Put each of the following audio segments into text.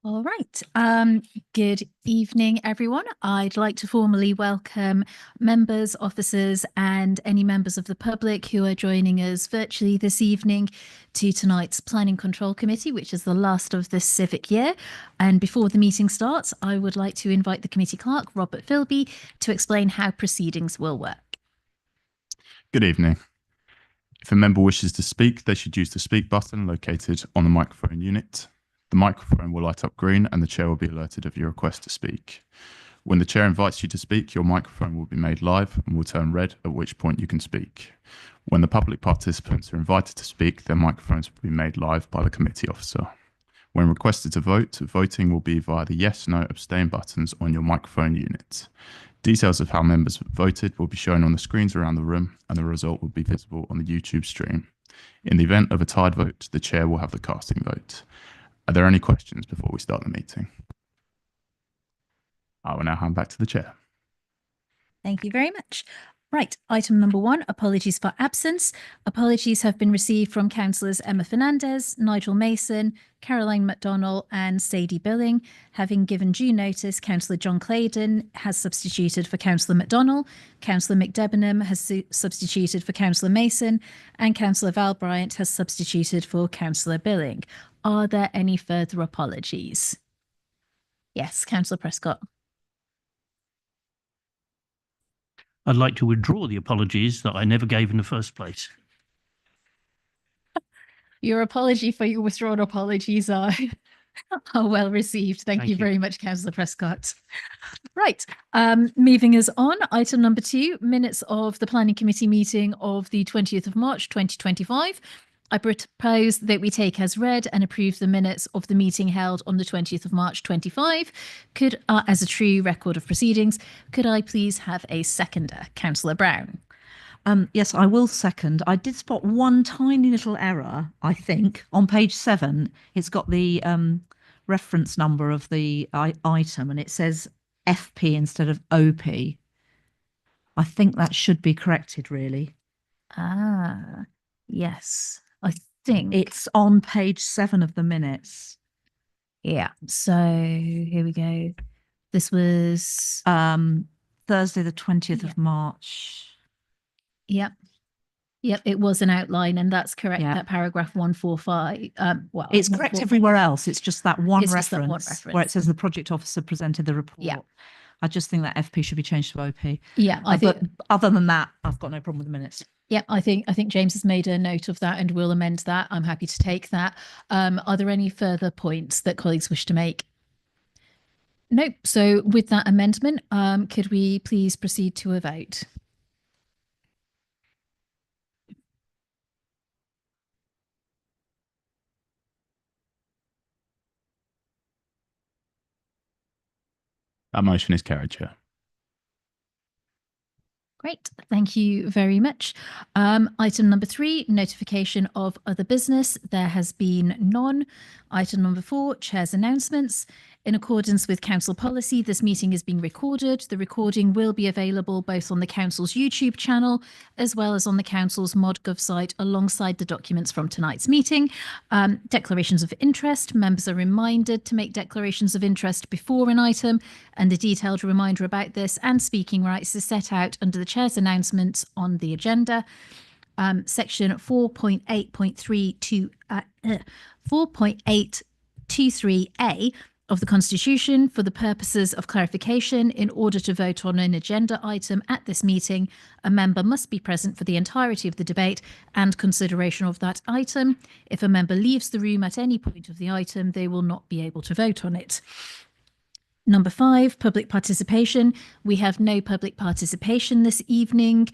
All right. Good evening, everyone. I'd like to formally welcome members, officers, and any members of the public who are joining us virtually this evening to tonight's Planning Control Committee, which is the last of this civic year. And before the meeting starts, I would like to invite the committee clerk, Robert Philby, to explain how proceedings will work. Good evening. If a member wishes to speak, they should use the speak button located on the microphone unit. The microphone will light up green and the chair will be alerted of your request to speak. When the chair invites you to speak, your microphone will be made live and will turn red, at which point you can speak. When the public participants are invited to speak, their microphones will be made live by the committee officer. When requested to vote, voting will be via the yes, no, abstain buttons on your microphone unit. Details of how members voted will be shown on the screens around the room, and the result will be visible on the YouTube stream. In the event of a tied vote, the chair will have the casting vote. Are there any questions before we start the meeting? I will now hand back to the chair. Thank you very much. Right, item number 1, apologies for absence. Apologies have been received from councillors Emma Fernandez, Nigel Mason, Caroline McDonnell and Sadie Billing. Having given due notice, councillor John Claydon has substituted for councillor McDonnell, councillor McDebenham has substituted for councillor Mason, and councillor Val Bryant has substituted for councillor Billing. Are there any further apologies? Yes, councillor Prescott. I'd like to withdraw the apologies that I never gave in the first place. Your apology for your withdrawn apologies are well received. Thank you very much, Councillor Prescott. Right, moving us on. Item number 2, minutes of the Planning Committee meeting of the 20th of March 2025. I propose that we take as read and approve the minutes of the meeting held on the 20th of March 25. As a true record of proceedings, could I please have a seconder? Councillor Brown. Yes, I will second. I did spot one tiny little error, I think, on page 7. It's got the reference number of the item and it says FP instead of OP. I think that should be corrected, really. Ah, yes. I think it's on page 7 of the minutes. Yeah, so here we go. This was Thursday the 20th of March. Yep, it was an outline and that's correct. That paragraph 145. Well, it's correct everywhere else. It's just that one reference where it says the project officer presented the report. Yeah, I just think that FP should be changed to OP. Yeah, I think. But other than that, I've got no problem with the minutes. Yeah, I think James has made a note of that and will amend that. I'm happy to take that. Are there any further points that colleagues wish to make? Nope. So with that amendment, could we please proceed to a vote? That motion is carried, Chair. Great, thank you very much. Item number 3, notification of other business. There has been none. Item number 4, Chair's announcements. In accordance with council policy, this meeting is being recorded. The recording will be available both on the council's YouTube channel as well as on the council's ModGov site alongside the documents from tonight's meeting. Declarations of interest. Members are reminded to make declarations of interest before an item, and a detailed reminder about this and speaking rights is set out under the Chair's announcements on the agenda. Section 4.823A of the Constitution, for the purposes of clarification, in order to vote on an agenda item at this meeting, a member must be present for the entirety of the debate and consideration of that item. If a member leaves the room at any point of the item, they will not be able to vote on it. Number 5, public participation. We have no public participation this evening,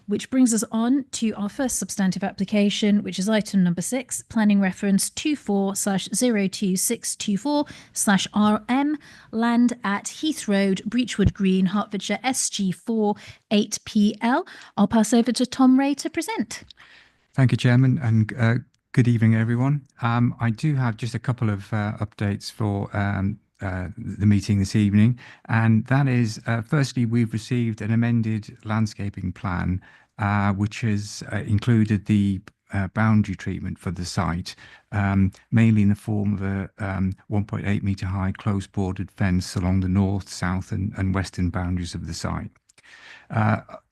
which brings us on to our first substantive application, which is item number 6, planning reference 24/02624/RM, land at Heath Road, Breachwood Green, Hertfordshire, SG4 8PL. I'll pass over to Tom Ray to present. Thank you, Chairman, and good evening, everyone. I do have just a couple of updates for the meeting this evening, and that is firstly, we've received an amended landscaping plan which has included the boundary treatment for the site, mainly in the form of a 1.8 metre high close bordered fence along the north, south and western boundaries of the site.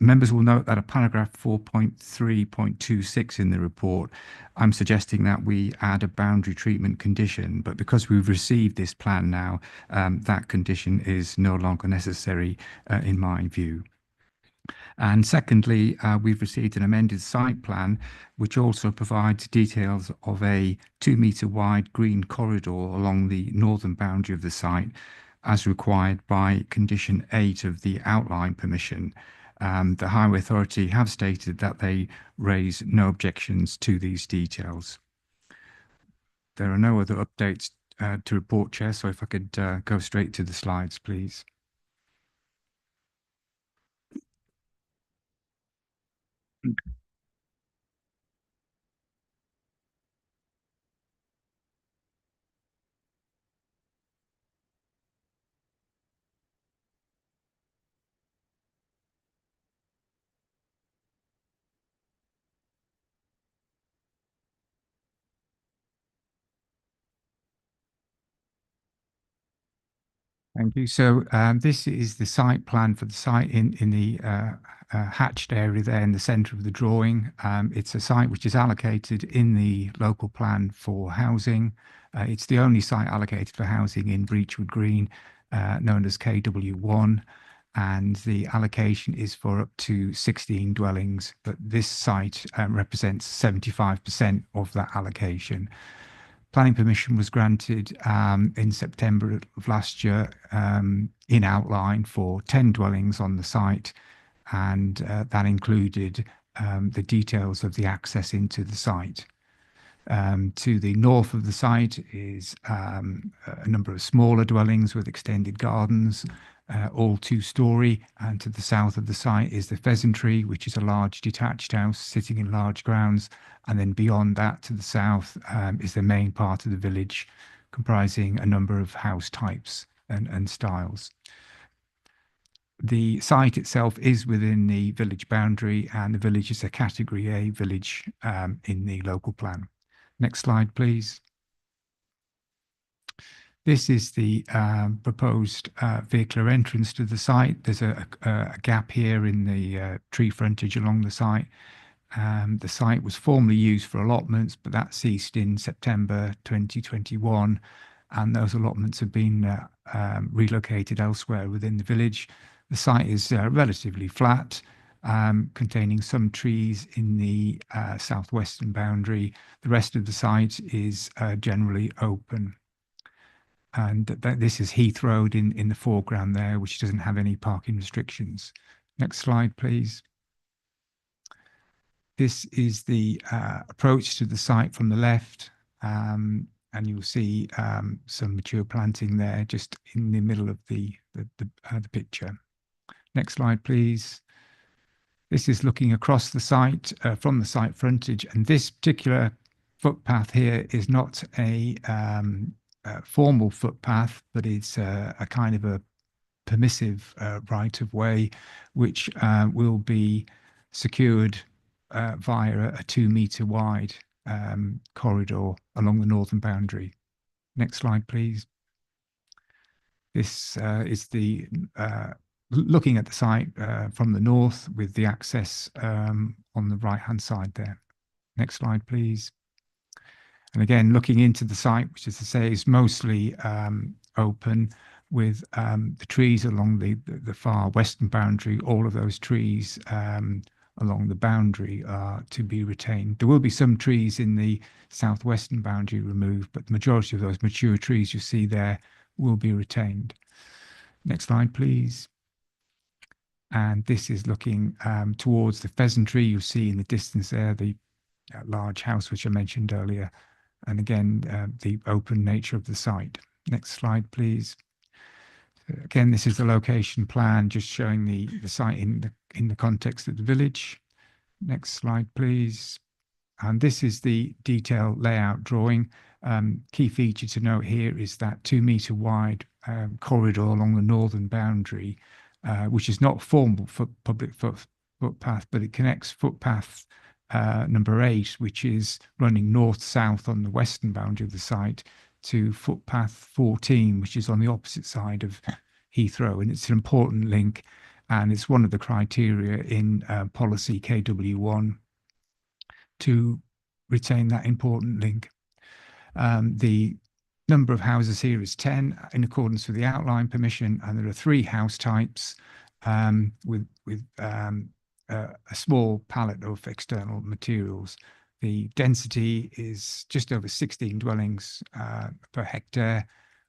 Members will note that a paragraph 4.3.26 in the report, I'm suggesting that we add a boundary treatment condition, but because we've received this plan now, that condition is no longer necessary in my view. And secondly, we've received an amended site plan, which also provides details of a 2 metre wide green corridor along the northern boundary of the site, as required by condition 8 of the outline permission. The Highway Authority have stated that they raise no objections to these details. There are no other updates to report, Chair, so if I could go straight to the slides, please. Thank you. So this is the site plan for the site in the hatched area there in the centre of the drawing. It's a site which is allocated in the local plan for housing. It's the only site allocated for housing in Breachwood Green, known as KW1, and the allocation is for up to 16 dwellings, but this site represents 75% of that allocation. Planning permission was granted in September of last year in outline for 10 dwellings on the site, and that included the details of the access into the site. To the north of the site is a number of smaller dwellings with extended gardens, all 2-storey, and to the south of the site is the Pheasantry, which is a large detached house sitting in large grounds, and then beyond that to the south is the main part of the village, comprising a number of house types and styles. The site itself is within the village boundary, and the village is a Category A village in the local plan. Next slide, please. This is the proposed vehicular entrance to the site. There's a gap here in the tree frontage along the site. The site was formerly used for allotments, but that ceased in September 2021, and those allotments have been relocated elsewhere within the village. The site is relatively flat, containing some trees in the southwestern boundary. The rest of the site is generally open. And this is Heath Road in the foreground there, which doesn't have any parking restrictions. Next slide, please. This is the approach to the site from the left, and you'll see some mature planting there just in the middle of the picture. Next slide, please. This is looking across the site from the site frontage, and this particular footpath here is not a formal footpath, but it's a kind of a permissive right of way, which will be secured via a 2 metre wide corridor along the northern boundary. Next slide, please. This is the looking at the site from the north with the access on the right-hand side there. Next slide, please. And again, looking into the site, which, as I say, is mostly open, with the trees along the far western boundary. All of those trees along the boundary are to be retained. There will be some trees in the southwestern boundary removed, but the majority of those mature trees you see there will be retained. Next slide, please. And this is looking towards the Pheasantry. You see in the distance there the large house which I mentioned earlier, and again the open nature of the site. Next slide, please. Again, this is the location plan, just showing the site in the context of the village. Next slide, please. And this is the detail layout drawing. Key feature to note here is that 2 metre wide corridor along the northern boundary, which is not formal for public footpath, but it connects footpaths number 8, which is running north-south on the western boundary of the site, to footpath 14, which is on the opposite side of Heathrow. And it's an important link, and it's one of the criteria in policy KW1 to retain that important link. The number of houses here is 10 in accordance with the outline permission, and there are 3 house types with a small palette of external materials. The density is just over 16 dwellings per hectare,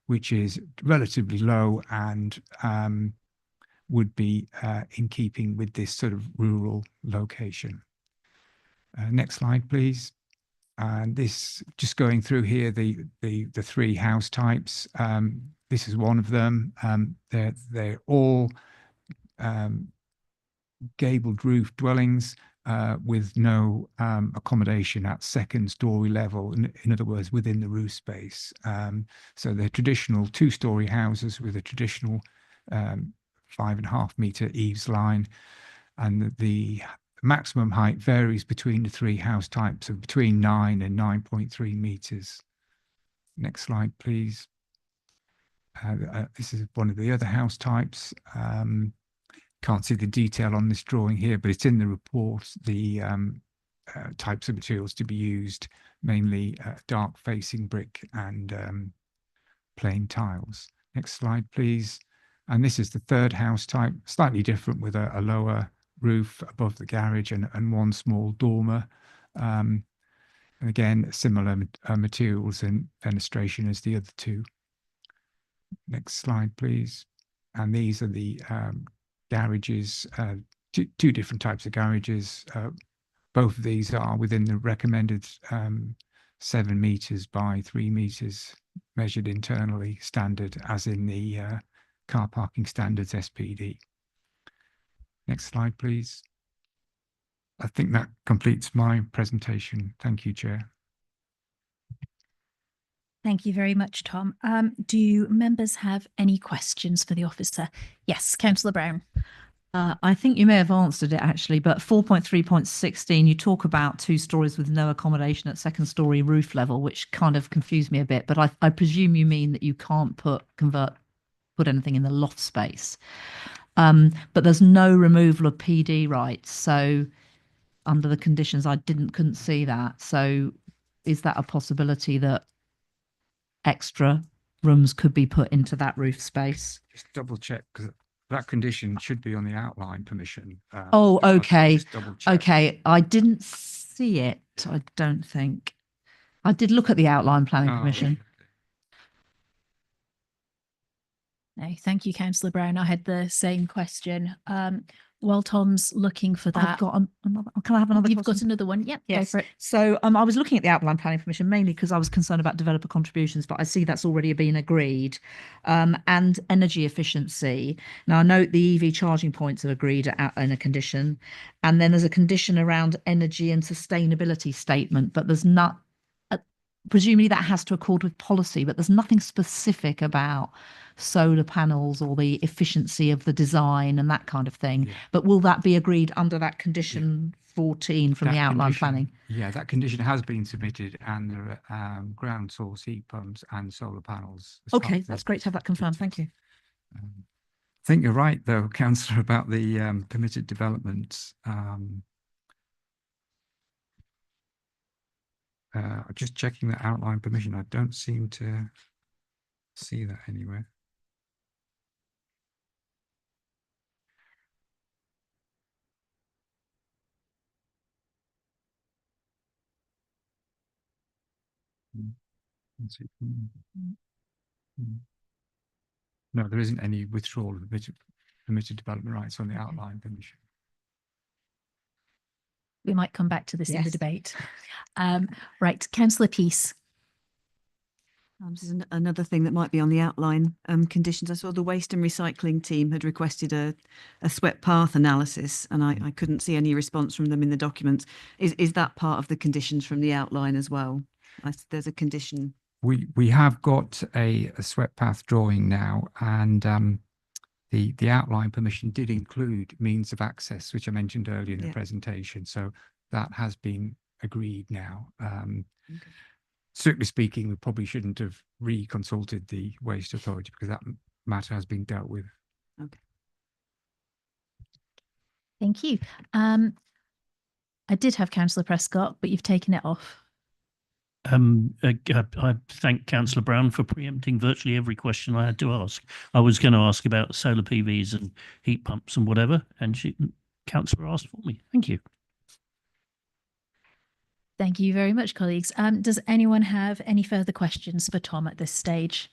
which is relatively low and would be in keeping with this sort of rural location. Next slide, please. And this, just going through here, the 3 house types. This is one of them. They're all gabled roof dwellings with no accommodation at second story level, in other words, within the roof space. So they're traditional 2-story houses with a traditional 5.5 meter eaves line, and the maximum height varies between the 3 house types of between 9 and 9.3 meters. Next slide, please. This is one of the other house types. Can't see the detail on this drawing here, but it's in the report, the types of materials to be used, mainly dark facing brick and plain tiles. Next slide, please. And this is the 3rd house type, slightly different, with a lower roof above the garage and 1 small dormer. And again, similar materials and fenestration as the other 2. Next slide, please. And these are the garages, 2 different types of garages. Both of these are within the recommended 7 meters by 3 meters measured internally standard, as in the car parking standards SPD. Next slide, please. I think that completes my presentation. Thank you, Chair. Thank you very much, Tom. Do members have any questions for the officer? Yes, Councillor Brown. I think you may have answered it actually, but 4.3.16, you talk about 2 stories with no accommodation at second story roof level, which kind of confused me a bit, but I presume you mean that you can't put anything in the loft space. But there's no removal of PD rights. So under the conditions, I couldn't see that. So is that a possibility that extra rooms could be put into that roof space? Just double check, because that condition should be on the outline permission. Oh, okay. Just double check. Okay. I didn't see it, I don't think. I did look at the outline planning permission. No, thank you, Councillor Brown. I had the same question. While Tom's looking for that, I've got another. Can I have another? You've question? got another one. Yep, Yes. go for it. So I was looking at the outline planning permission mainly because I was concerned about developer contributions, but I see that's already been agreed. And energy efficiency. Now I note the EV charging points are agreed in a condition, and then there's a condition around energy and sustainability statement, but there's not. Presumably that has to accord with policy, but there's nothing specific about solar panels or the efficiency of the design and that kind of thing. Yeah. But will that be agreed under that condition 14 from That the outline condition- planning? Yeah, that condition has been submitted, and there are ground source heat pumps and solar panels. as part Okay, of that's the- great to have that confirmed. Thank you. I think you're right, though, Councillor, about the permitted developments. Just checking the outline permission. I don't seem to see that anywhere. Let's see. No, there isn't any withdrawal of permitted development rights on the outline permission. We might come back to this in the Yes. debate. Right, Councillor Peace. This is another thing that might be on the outline conditions. I saw the waste and recycling team had requested a swept path analysis, and I couldn't see any response from them in the documents. Is that part of the conditions from the outline as well? There's a condition. We have got a swept path drawing now, and the outline permission did include means of access, which I mentioned earlier in the Yeah. presentation. So that has been agreed now. Strictly speaking, we probably shouldn't have reconsulted the Waste Authority because that matter has been dealt with. Okay. Thank you. I did have Councillor Prescott, but you've taken it off. I thank Councillor Brown for preempting virtually every question I had to ask. I was going to ask about solar PVs and heat pumps and whatever, and Councillor asked for me. Thank you. Thank you very much, colleagues. Does anyone have any further questions for Tom at this stage?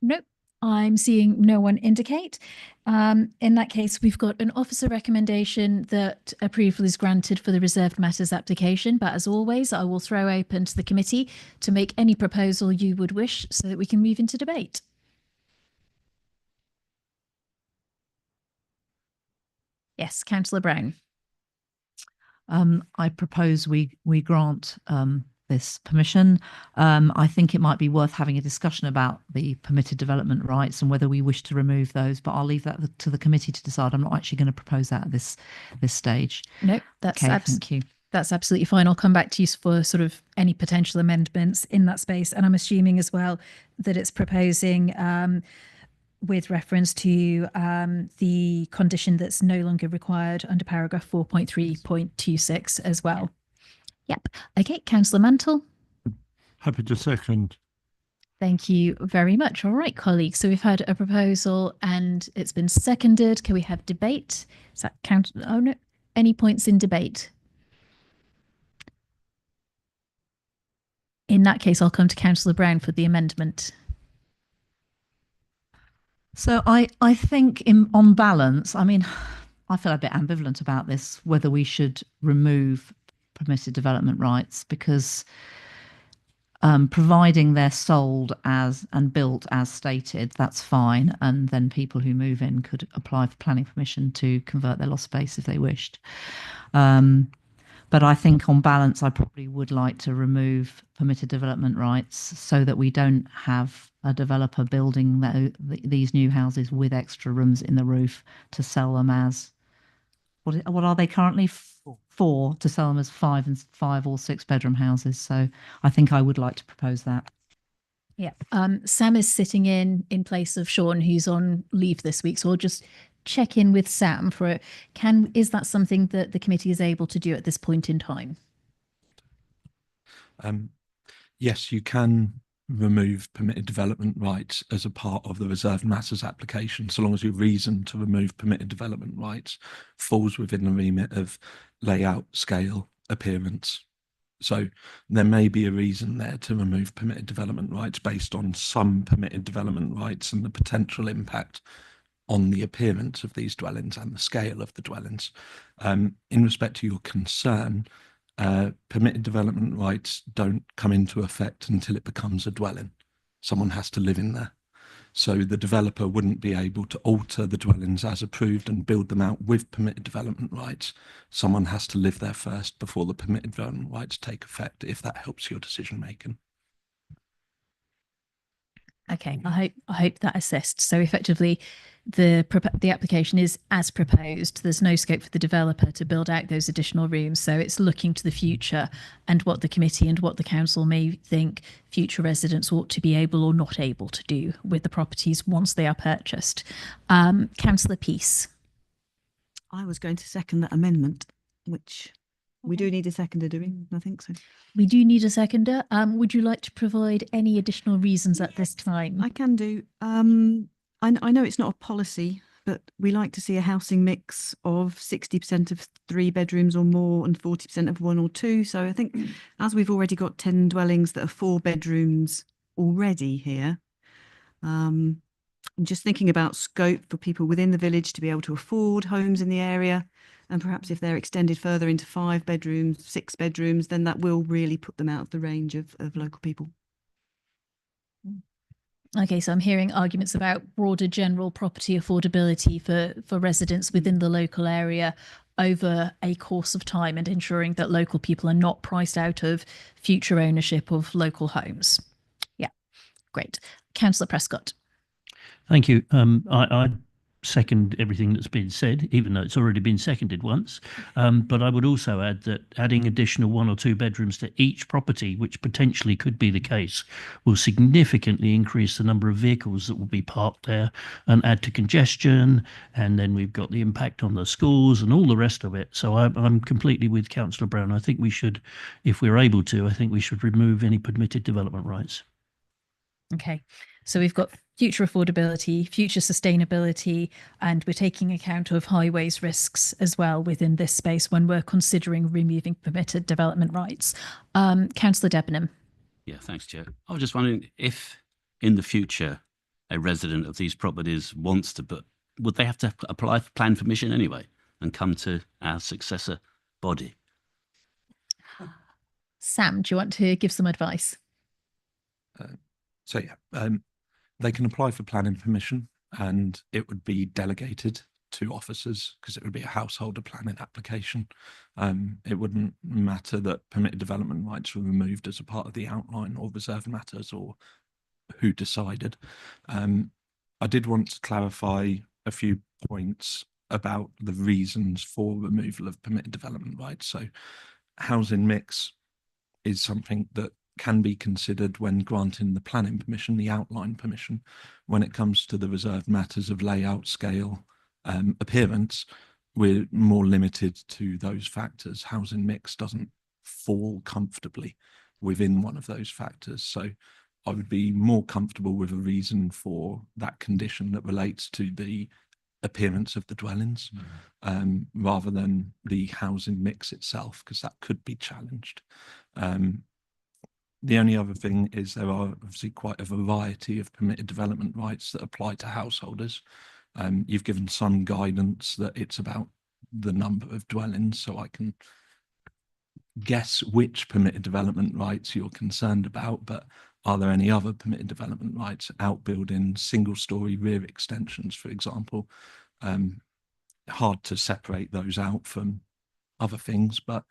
Nope. I'm seeing no one indicate. In that case, we've got an officer recommendation that approval is granted for the reserved matters application. But as always, I will throw open to the committee to make any proposal you would wish so that we can move into debate. Yes, Councillor Brown. I propose we grant this permission. I think it might be worth having a discussion about the permitted development rights and whether we wish to remove those, but I'll leave that to the committee to decide. I'm not actually going to propose that at this stage. No, that's okay, thank you. That's absolutely fine. I'll come back to you for sort of any potential amendments in that space. And I'm assuming as well that it's proposing with reference to the condition that's no longer required under paragraph 4.3.26 as well. Yep. Okay, Councillor Mantle. Happy to second. Thank you very much. All right, colleagues. So we've had a proposal and it's been seconded. Can we have debate? Is that count? Oh no. Any points in debate? In that case, I'll come to Councillor Brown for the amendment. So I think on balance, I mean, I feel a bit ambivalent about this, whether we should remove permitted development rights, because providing they're sold as and built as stated, that's fine. And then people who move in could apply for planning permission to convert their lost space if they wished. But I think on balance, I probably would like to remove permitted development rights so that we don't have a developer building these new houses with extra rooms in the roof to sell them as, what are they currently? Four, to sell them as 5 or 6 bedroom houses. So I think I would like to propose that. Yeah. Sam is sitting in place of Sean, who's on leave this week. So I'll just check in with Sam for is that something that the committee is able to do at this point in time? Yes, you can remove permitted development rights as a part of the reserved matters application, so long as your reason to remove permitted development rights falls within the remit of layout, scale, appearance. So there may be a reason there to remove permitted development rights based on some permitted development rights and the potential impact on the appearance of these dwellings and the scale of the dwellings. In respect to your concern, permitted development rights don't come into effect until it becomes a dwelling. Someone has to live in there. So the developer wouldn't be able to alter the dwellings as approved and build them out with permitted development rights. Someone has to live there first before the permitted development rights take effect, if that helps your decision making. Okay, I hope that assists. So effectively, the application is as proposed. There's no scope for the developer to build out those additional rooms. So it's looking to the future and what the committee and what the council may think future residents ought to be able or not able to do with the properties once they are purchased. Councillor Peace. I was going to second that amendment, which we do need a seconder, do we? I think so. We do need a seconder. Would you like to provide any additional reasons at this time? I can do. I know it's not a policy, but we like to see a housing mix of 60% of 3 bedrooms or more and 40% of 1 or 2. So I think as we've already got 10 dwellings that are 4 bedrooms already here, I'm just thinking about scope for people within the village to be able to afford homes in the area. And perhaps if they're extended further into 5 bedrooms, 6 bedrooms, then that will really put them out of the range of local people. Okay, so I'm hearing arguments about broader general property affordability for residents within the local area over a course of time and ensuring that local people are not priced out of future ownership of local homes. Yeah, great. Councillor Prescott. Thank you. I second everything that's been said, even though it's already been seconded once. But I would also add that adding additional 1 or 2 bedrooms to each property, which potentially could be the case, will significantly increase the number of vehicles that will be parked there and add to congestion. And then we've got the impact on the schools and all the rest of it. So I'm completely with Councillor Brown. I think we should, if we're able to, I think we should remove any permitted development rights. Okay, so we've got future affordability, future sustainability, and we're taking account of highways risks as well within this space when we're considering removing permitted development rights. Councillor Debenham. Yeah, thanks, Chair. I was just wondering if in the future a resident of these properties wants to, but would they have to apply for plan permission anyway and come to our successor body? Sam, do you want to give some advice? So yeah, they can apply for planning permission and it would be delegated to officers because it would be a householder planning application. It wouldn't matter that permitted development rights were removed as a part of the outline or reserved matters or who decided. I did want to clarify a few points about the reasons for removal of permitted development rights. So housing mix is something that can be considered when granting the planning permission, the outline permission. When it comes to the reserved matters of layout, scale, appearance, we're more limited to those factors. Housing mix doesn't fall comfortably within one of those factors. So I would be more comfortable with a reason for that condition that relates to the appearance of the dwellings, rather than the housing mix itself, because that could be challenged. The only other thing is there are obviously quite a variety of permitted development rights that apply to householders. You've given some guidance that it's about the number of dwellings, so I can guess which permitted development rights you're concerned about, but are there any other permitted development rights, outbuildings, single-storey rear extensions, for example? Hard to separate those out from other things, but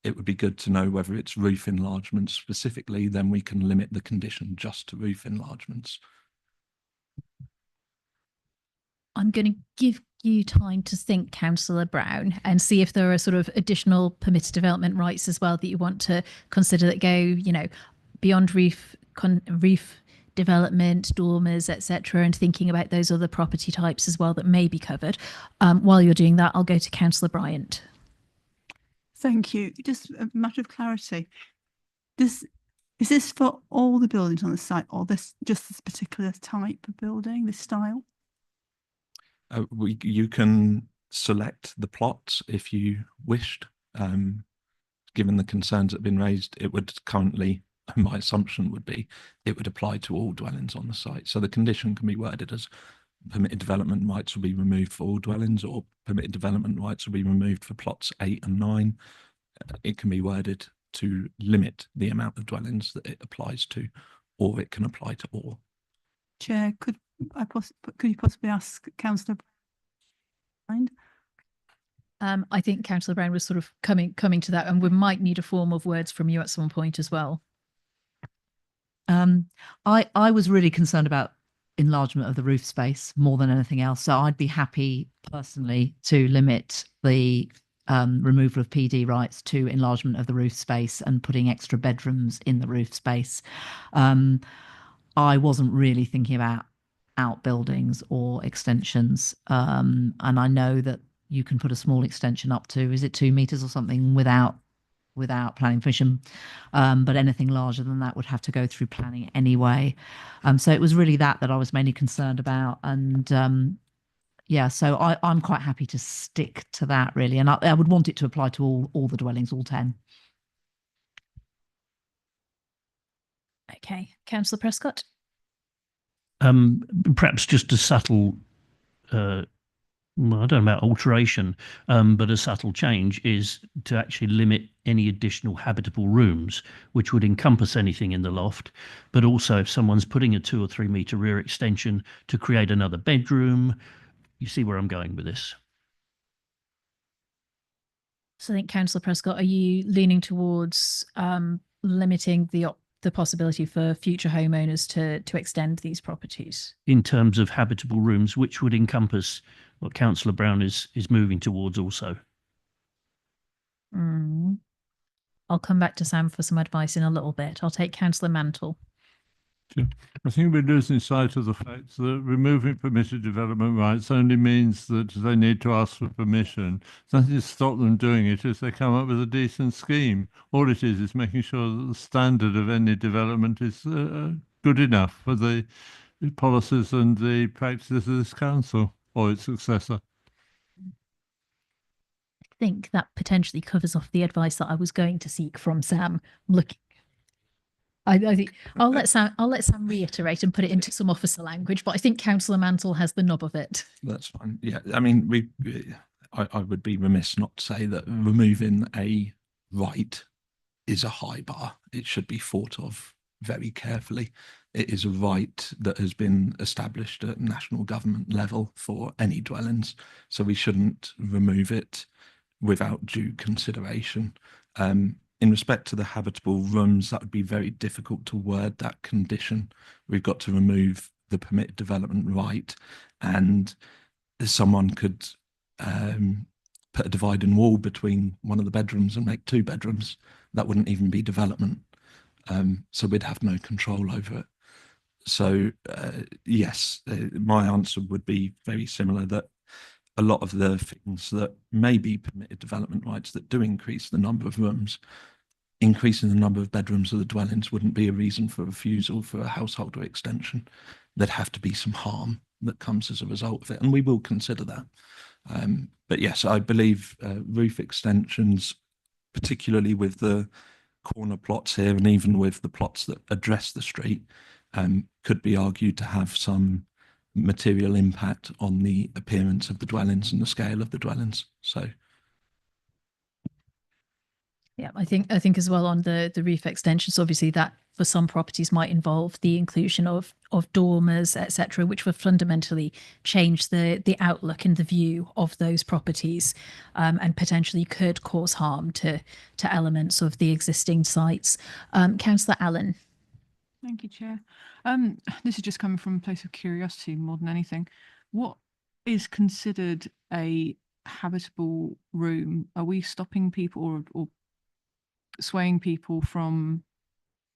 it would be good to know whether it's roof enlargements specifically, then we can limit the condition just to roof enlargements. I'm going to give you time to think, Councillor Brown, and see if there are sort of additional permitted development rights as well that you want to consider that go, you know, beyond roof development, dormers, etc., and thinking about those other property types as well that may be covered. While you're doing that, I'll go to Councillor Bryant. Thank you. Just a matter of clarity. Is this for all the buildings on the site, or just this particular type of building, this style? You can select the plots if you wished. Given the concerns that have been raised, it would currently, my assumption would be, it would apply to all dwellings on the site. So the condition can be worded as permitted development rights will be removed for all dwellings, or permitted development rights will be removed for plots 8 and 9. It can be worded to limit the amount of dwellings that it applies to, or it can apply to all. Chair, could you possibly ask Councillor Brown? I think Councillor Brown was sort of coming to that, and we might need a form of words from you at some point as well. I was really concerned about enlargement of the roof space more than anything else. So I'd be happy personally to limit the removal of PD rights to enlargement of the roof space and putting extra bedrooms in the roof space. I wasn't really thinking about outbuildings or extensions. And I know that you can put a small extension up to, is it 2 meters or something, without planning permission, but anything larger than that would have to go through planning anyway. So it was really that I was mainly concerned about, and yeah, so I'm quite happy to stick to that really, and I would want it to apply to all the dwellings, all 10. Okay, Councillor Prescott. Perhaps just a subtle well, I don't know about alteration, but a subtle change is to actually limit any additional habitable rooms, which would encompass anything in the loft. But also if someone's putting a 2 or 3 meter rear extension to create another bedroom, you see where I'm going with this. So I think, Councillor Prescott, are you leaning towards limiting the possibility for future homeowners to extend these properties. In terms of habitable rooms, which would encompass what Councillor Brown is moving towards also. I'll come back to Sam for some advice in a little bit. I'll take Councillor Mantle. I think we're losing sight of the fact that removing permitted development rights only means that they need to ask for permission. There's nothing to stop them doing it if they come up with a decent scheme. All it is making sure that the standard of any development is good enough for the policies and the practices of this council or its successor. I think that potentially covers off the advice that I was going to seek from Sam. Look, I think I'll let Sam reiterate and put it into some officer language, but I think Councillor Mantle has the nub of it. That's fine. Yeah, I mean, I would be remiss not to say that removing a right is a high bar. It should be thought of very carefully. It is a right that has been established at national government level for any dwellings, so we shouldn't remove it without due consideration. In respect to the habitable rooms, that would be very difficult to word that condition. We've got to remove the permitted development right, and someone could put a dividing wall between one of the bedrooms and make 2 bedrooms. That wouldn't even be development. So we'd have no control over it. So yes, my answer would be very similar, that a lot of the things that may be permitted development rights that do increase the number of rooms, increasing the number of bedrooms of the dwellings wouldn't be a reason for refusal for a householder extension. There'd have to be some harm that comes as a result of it, and we will consider that. But yes, I believe roof extensions, particularly with the corner plots here and even with the plots that address the street, could be argued to have some material impact on the appearance of the dwellings and the scale of the dwellings. So yeah, I think as well on the roof extensions, obviously that for some properties might involve the inclusion of dormers, etc., which would fundamentally change the outlook and the view of those properties, and potentially could cause harm to elements of the existing sites. Councillor Allen. Thank you, Chair. This is just coming from a place of curiosity more than anything. What is considered a habitable room? Are we stopping people or swaying people from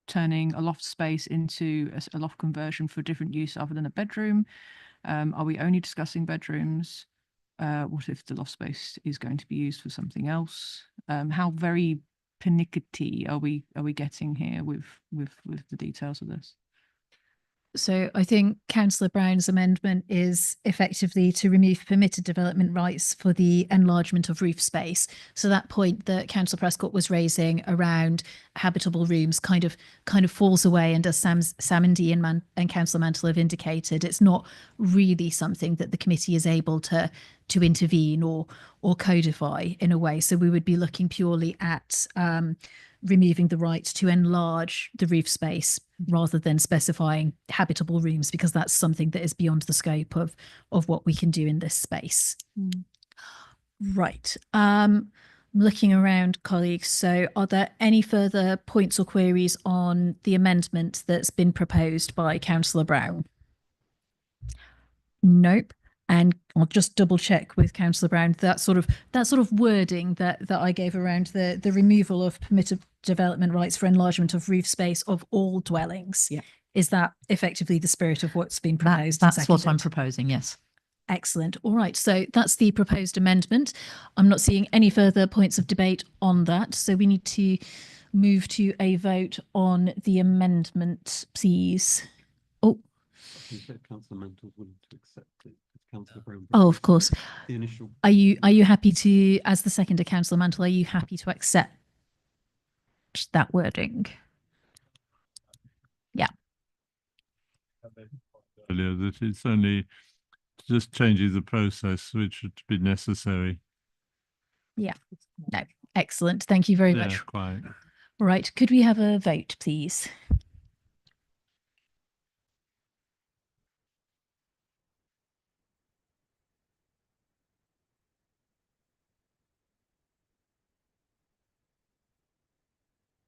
turning a loft space into a loft conversion for different use other than a bedroom? Are we only discussing bedrooms? What if the loft space is going to be used for something else? How very pernickety are we getting here with the details of this? So I think Councillor Brown's amendment is effectively to remove permitted development rights for the enlargement of roof space. So that point that Councillor Prescott was raising around habitable rooms kind of falls away. And as Sam and Ian and Councillor Mantle have indicated, it's not really something that the committee is able to intervene or codify in a way. So we would be looking purely at removing the right to enlarge the roof space rather than specifying habitable rooms, because that's something that is beyond the scope of what we can do in this space. Right. Looking around, colleagues. So are there any further points or queries on the amendment that's been proposed by Councillor Brown? Nope. And I'll just double check with Councillor Brown that sort of wording that I gave around the removal of permitted development rights for enlargement of roof space of all dwellings. Yeah. Is that effectively the spirit of what's been proposed? That's what I'm proposing, yes. Excellent. All right. So that's the proposed amendment. I'm not seeing any further points of debate on that. So we need to move to a vote on the amendment, please. Oh. Councillor Mantle willing to accept it. Councillor Brown. Oh, of course. The initial. Are you happy to, as the seconder, Councillor Mantle, are you happy to accept that wording? Yeah. Earlier that it's only just changing the process which would be necessary. Yeah. No. Excellent. Thank you very much. Quite. All right. Could we have a vote, please?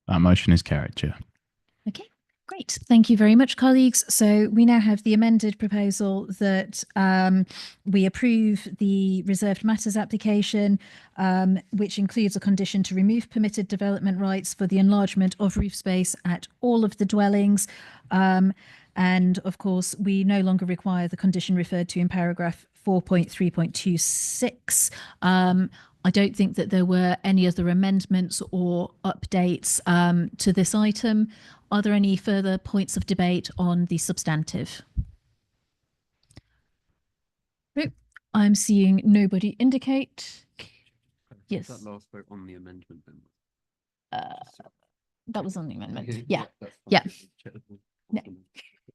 That motion is carried, Chair. Okay, great. Thank you very much, colleagues. So we now have the amended proposal that we approve the reserved matters application, which includes a condition to remove permitted development rights for the enlargement of roof space at all of the dwellings. And of course, we no longer require the condition referred to in paragraph 4.3.26. I don't think that there were any other amendments or updates to this item. Are there any further points of debate on the substantive? Nope. I'm seeing nobody indicate. Yes. That last vote on the amendment then. That was on the amendment. Okay, Yeah. that's fine. Yeah. Yeah.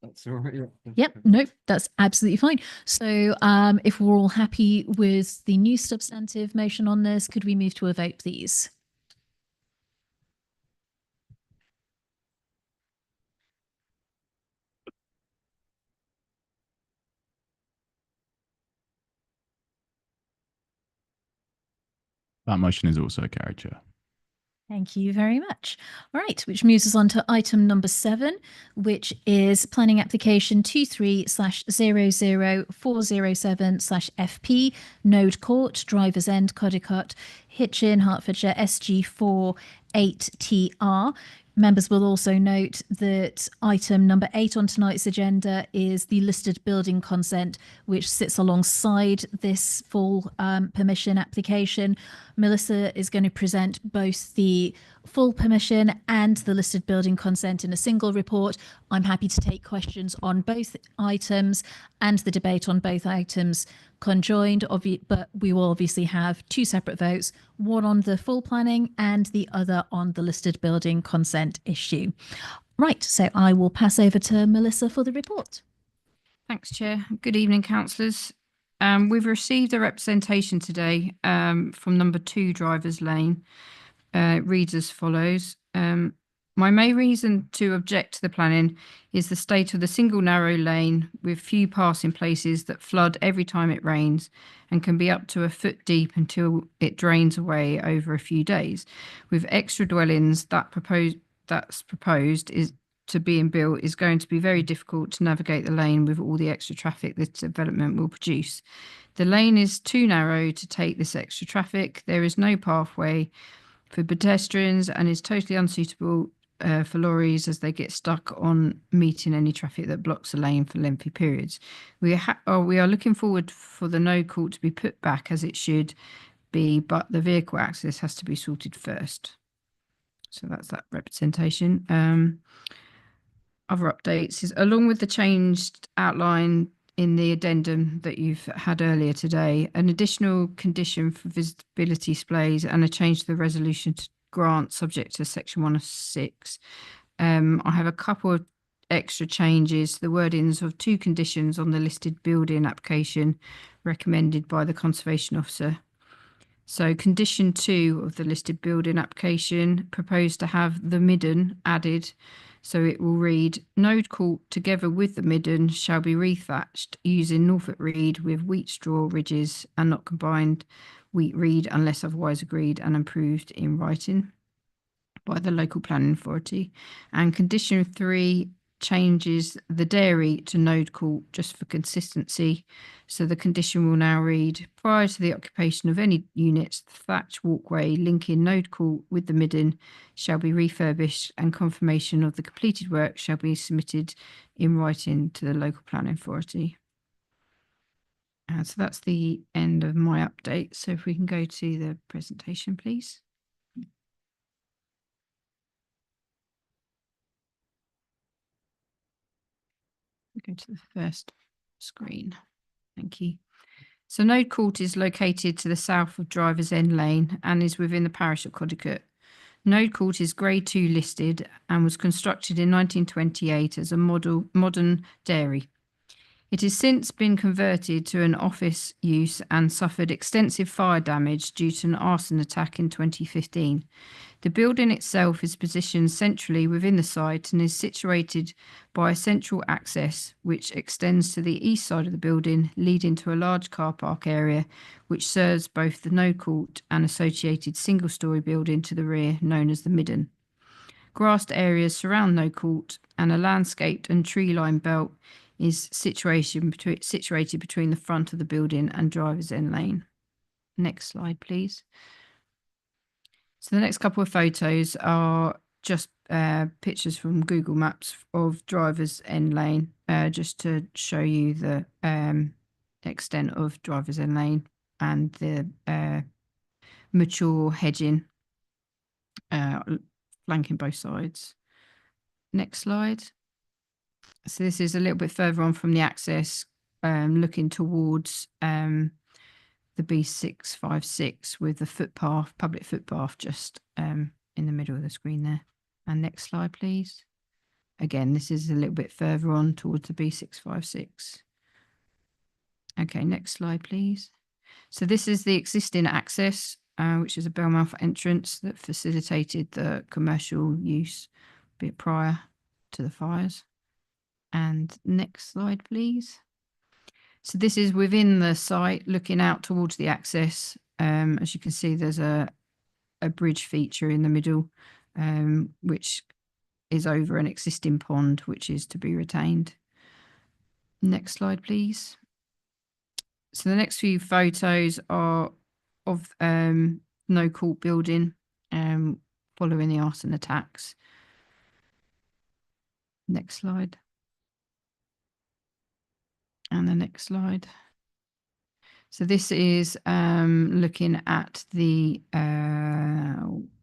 That's all right. Yeah. Yep, nope, that's absolutely fine. So if we're all happy with the new substantive motion on this, could we move to a vote, please? That motion is also carried, Chair. Thank you very much. All right, which moves us on to item number 7, which is planning application 23/00407/FP, Node Court, Drivers End, Codicot, Hitchin, Hertfordshire, SG4 8TR. Members will also note that item number 8 on tonight's agenda is the listed building consent, which sits alongside this full permission application. Melissa is going to present both the full permission and the listed building consent in a single report. I'm happy to take questions on both items and the debate on both items conjoined, but we will obviously have 2 separate votes, one on the full planning and the other on the listed building consent issue. Right, so I will pass over to Melissa for the report. Thanks, Chair. Good evening, councillors. We've received a representation today from number 2 Drivers Lane. It reads as follows. My main reason to object to the planning is the state of the single narrow lane with few passing places that flood every time it rains and can be up to a foot deep until it drains away over a few days. With extra dwellings that's proposed is to being built is going to be very difficult to navigate the lane with all the extra traffic this development will produce. The lane is too narrow to take this extra traffic. There is no pathway for pedestrians and is totally unsuitable for lorries as they get stuck on meeting any traffic that blocks the lane for lengthy periods. We are looking forward for the Node Court to be put back as it should be, but the vehicle access has to be sorted first. So that's that representation. Other updates is along with the changed outline in the addendum that you've had earlier today, an additional condition for visibility displays and a change to the resolution to grant subject to section 106. I have a couple of extra changes. The wordings of 2 conditions on the listed building application recommended by the Conservation Officer. So condition 2 of the listed building application proposed to have the midden added. So it will read, Node Court together with the midden shall be rethatched using Norfolk reed with wheat straw ridges and not combined wheat reed unless otherwise agreed and approved in writing by the local planning authority. And condition 3 changes the dairy to Node Court just for consistency. So the condition will now read, prior to the occupation of any units, the thatch walkway linking Node Court with the midden shall be refurbished and confirmation of the completed work shall be submitted in writing to the local planning authority. So that's the end of my update. So if we can go to the presentation, please. Go to the first screen. Thank you. So Node Court is located to the south of Drivers End Lane and is within the parish of Codicot. Node Court is Grade 2 listed and was constructed in 1928 as a modern dairy. It has since been converted to an office use and suffered extensive fire damage due to an arson attack in 2015. The building itself is positioned centrally within the site and is situated by a central access which extends to the east side of the building, leading to a large car park area which serves both the Node Court and associated single-storey building to the rear known as the midden. Grassed areas surround No Court, and a landscaped and tree-lined belt is situated between the front of the building and driver's end lane. Next slide, please. So the next couple of photos are just pictures from Google Maps of driver's end lane, just to show you the extent of driver's end lane and the mature hedging flanking both sides. Next slide. So this is a little bit further on from the access, looking towards the B656 with the footpath, public footpath, just in the middle of the screen there. And next slide, please. Again, this is a little bit further on towards the B656. Okay, next slide, please. So this is the existing access, which is a Belmouth entrance that facilitated the commercial use a bit prior to the fires. And next slide, please. So this is within the site, looking out towards the access. As you can see, there's a bridge feature in the middle, which is over an existing pond, which is to be retained. Next slide, please. So the next few photos are of No Court building following the arson attacks. Next slide. And the next slide. So this is looking at the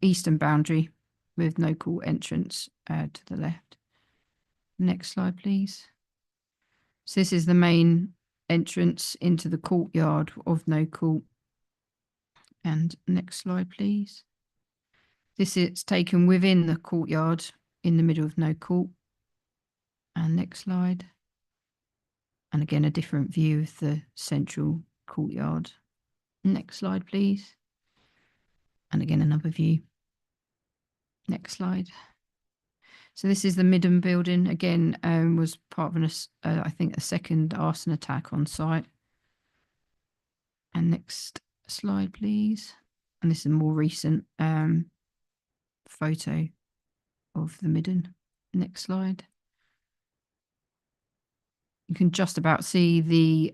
eastern boundary with No Court entrance to the left. Next slide, please. So this is the main entrance into the courtyard of No Court. And next slide, please. This is taken within the courtyard in the middle of No Court. And next slide. And again, a different view of the central courtyard. Next slide, please. And again, another view. Next slide. So this is the Midden building. Again, was part of I think a second arson attack on site. And next slide, please. And this is a more recent photo of the Midden. Next slide. You can just about see the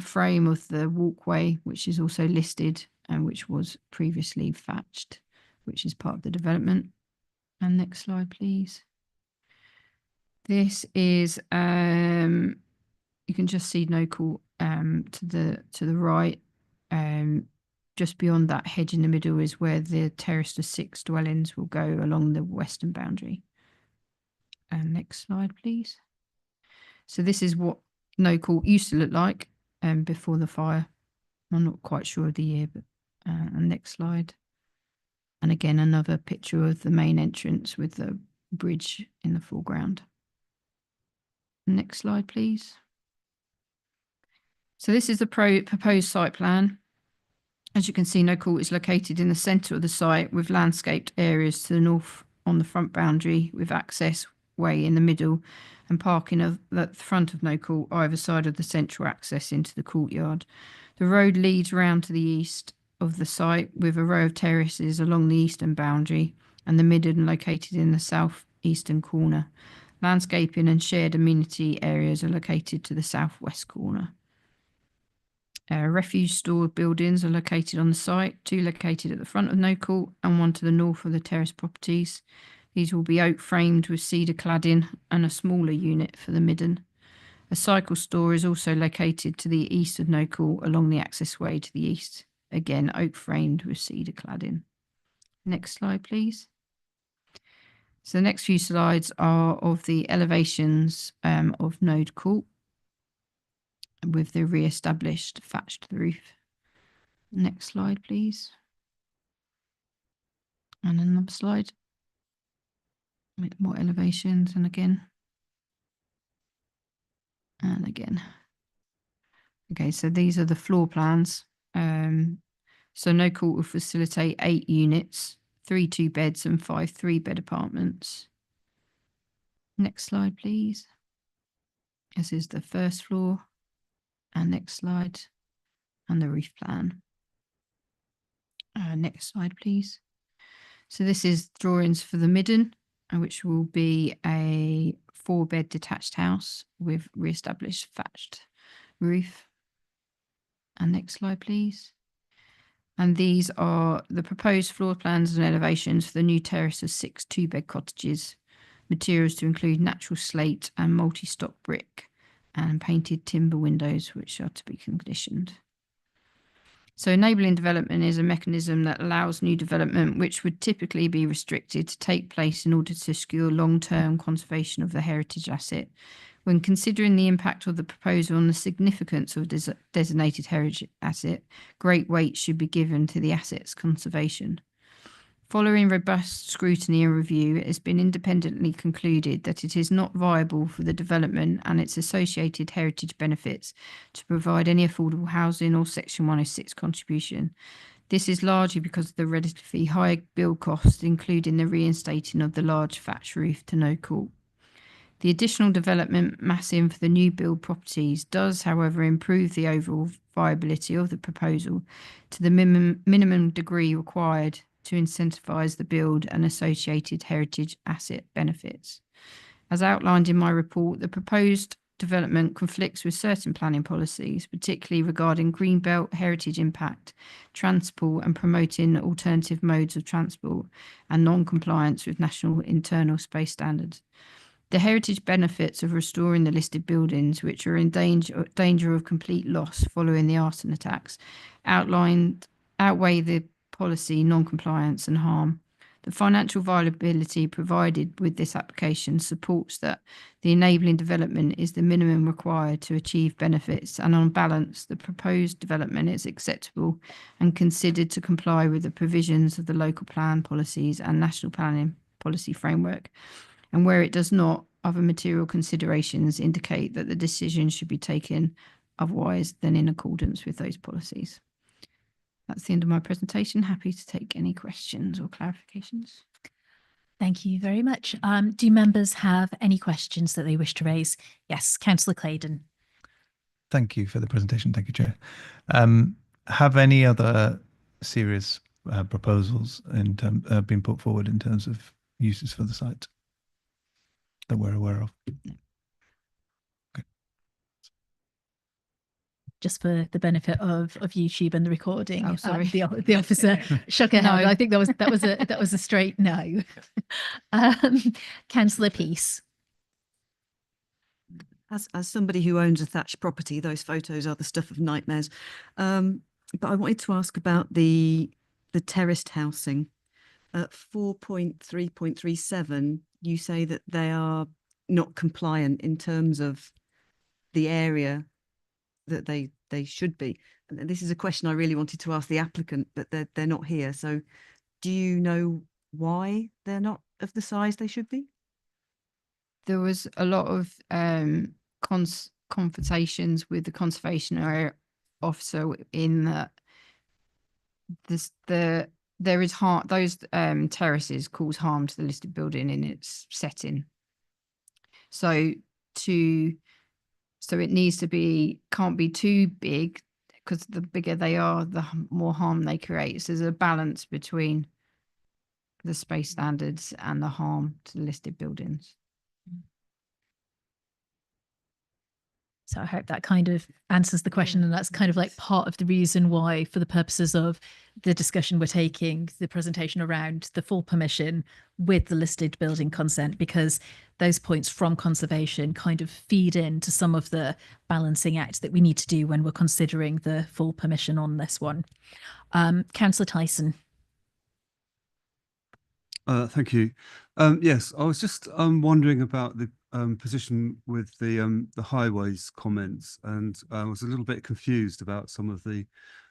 frame of the walkway, which is also listed and which was previously thatched, which is part of the development. And next slide, please. This is, you can just see No Court to the right. Just beyond that hedge in the middle is where the terraced of 6 dwellings will go along the western boundary. And next slide, please. So this is what No Court used to look like before the fire. I'm not quite sure of the year, but and next slide. And again, another picture of the main entrance with the bridge in the foreground. Next slide, please. So this is the proposed site plan. As you can see, No Court is located in the centre of the site with landscaped areas to the north on the front boundary with access way in the middle and parking at the front of No Court either side of the central access into the courtyard. The road leads round to the east of the site with a row of terraces along the eastern boundary and the Midden located in the southeastern corner. Landscaping and shared amenity areas are located to the southwest corner. Refuge store buildings are located on the site, 2 located at the front of No Court and 1 to the north of the terrace properties. These will be oak framed with cedar cladding and a smaller unit for the Midden. A cycle store is also located to the east of No Court along the access way to the east. Again, oak framed with cedar cladding. Next slide, please. So the next few slides are of the elevations of No Court with the re-established thatched roof. Next slide, please. And another slide. With more elevations and again. And again. Okay, so these are the floor plans. So No Court will facilitate 8 units, 3 2-beds and 5 3-bed apartments. Next slide, please. This is the first floor. And next slide. And the roof plan. Next slide, please. So this is drawings for the Midden. which will be a 4-bed detached house with re-established thatched roof. And next slide, please. And these are the proposed floor plans and elevations for the new terrace of 6 2-bed cottages. Materials to include natural slate and multi-stock brick and painted timber windows, which are to be conditioned. So enabling development is a mechanism that allows new development, which would typically be restricted, to take place in order to secure long-term conservation of the heritage asset. When considering the impact of the proposal on the significance of a designated heritage asset, great weight should be given to the asset's conservation. Following robust scrutiny and review, it has been independently concluded that it is not viable for the development and its associated heritage benefits to provide any affordable housing or Section 106 contribution. This is largely because of the relatively high build costs, including the reinstating of the large thatch roof to no court. The additional development massing for the new build properties does, however, improve the overall viability of the proposal to the minimum degree required to incentivise the build and associated heritage asset benefits. As outlined in my report, the proposed development conflicts with certain planning policies, particularly regarding greenbelt, heritage impact, transport and promoting alternative modes of transport, and non-compliance with national internal space standards. The heritage benefits of restoring the listed buildings, which are in danger of complete loss following the arson attacks, outweigh the policy non-compliance and harm. The financial viability provided with this application supports that the enabling development is the minimum required to achieve benefits, and on balance, the proposed development is acceptable and considered to comply with the provisions of the local plan policies and national planning policy framework. And where it does not, other material considerations indicate that the decision should be taken otherwise than in accordance with those policies. That's the end of my presentation. Happy to take any questions or clarifications. Thank you very much. Do members have any questions that they wish to raise? Yes, Councillor Claydon. Thank you for the presentation. Thank you, Chair. Have any other serious proposals been put forward in terms of uses for the site that we're aware of? Okay. Just for the benefit of YouTube and the recording, Oh, sorry. The officer shook her head. No. I think that was a straight no. Councillor Peace. As somebody who owns a thatched property, those photos are the stuff of nightmares. But I wanted to ask about the terraced housing. At 4.3.37, you say that they are not compliant in terms of the area that they should be. And this is a question I really wanted to ask the applicant, but they're not here. So do you know why they're not of the size they should be? There was a lot of conversations with the conservation area officer in that there is harm. Those terraces cause harm to the listed building in its setting. So it needs to be, can't be too big, because the bigger they are, the more harm they create. So there's a balance between the space standards and the harm to the listed buildings. So I hope that kind of answers the question, and that's kind of like part of the reason why, for the purposes of the discussion we're taking, the presentation around the full permission with the listed building consent, because those points from conservation kind of feed into some of the balancing act that we need to do when we're considering the full permission on this one. Councillor Tyson. Thank you. Yes, I was just wondering about the position with the highways comments, and I was a little bit confused about some of the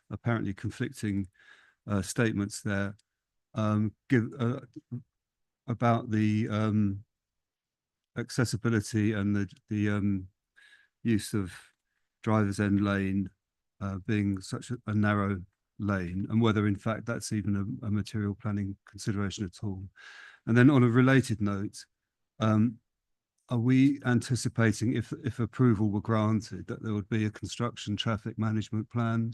apparently conflicting statements there about the accessibility and the use of driver's end lane being such a narrow lane, and whether in fact that's even a material planning consideration at all. And then on a related note, are we anticipating, if approval were granted, that there would be a construction traffic management plan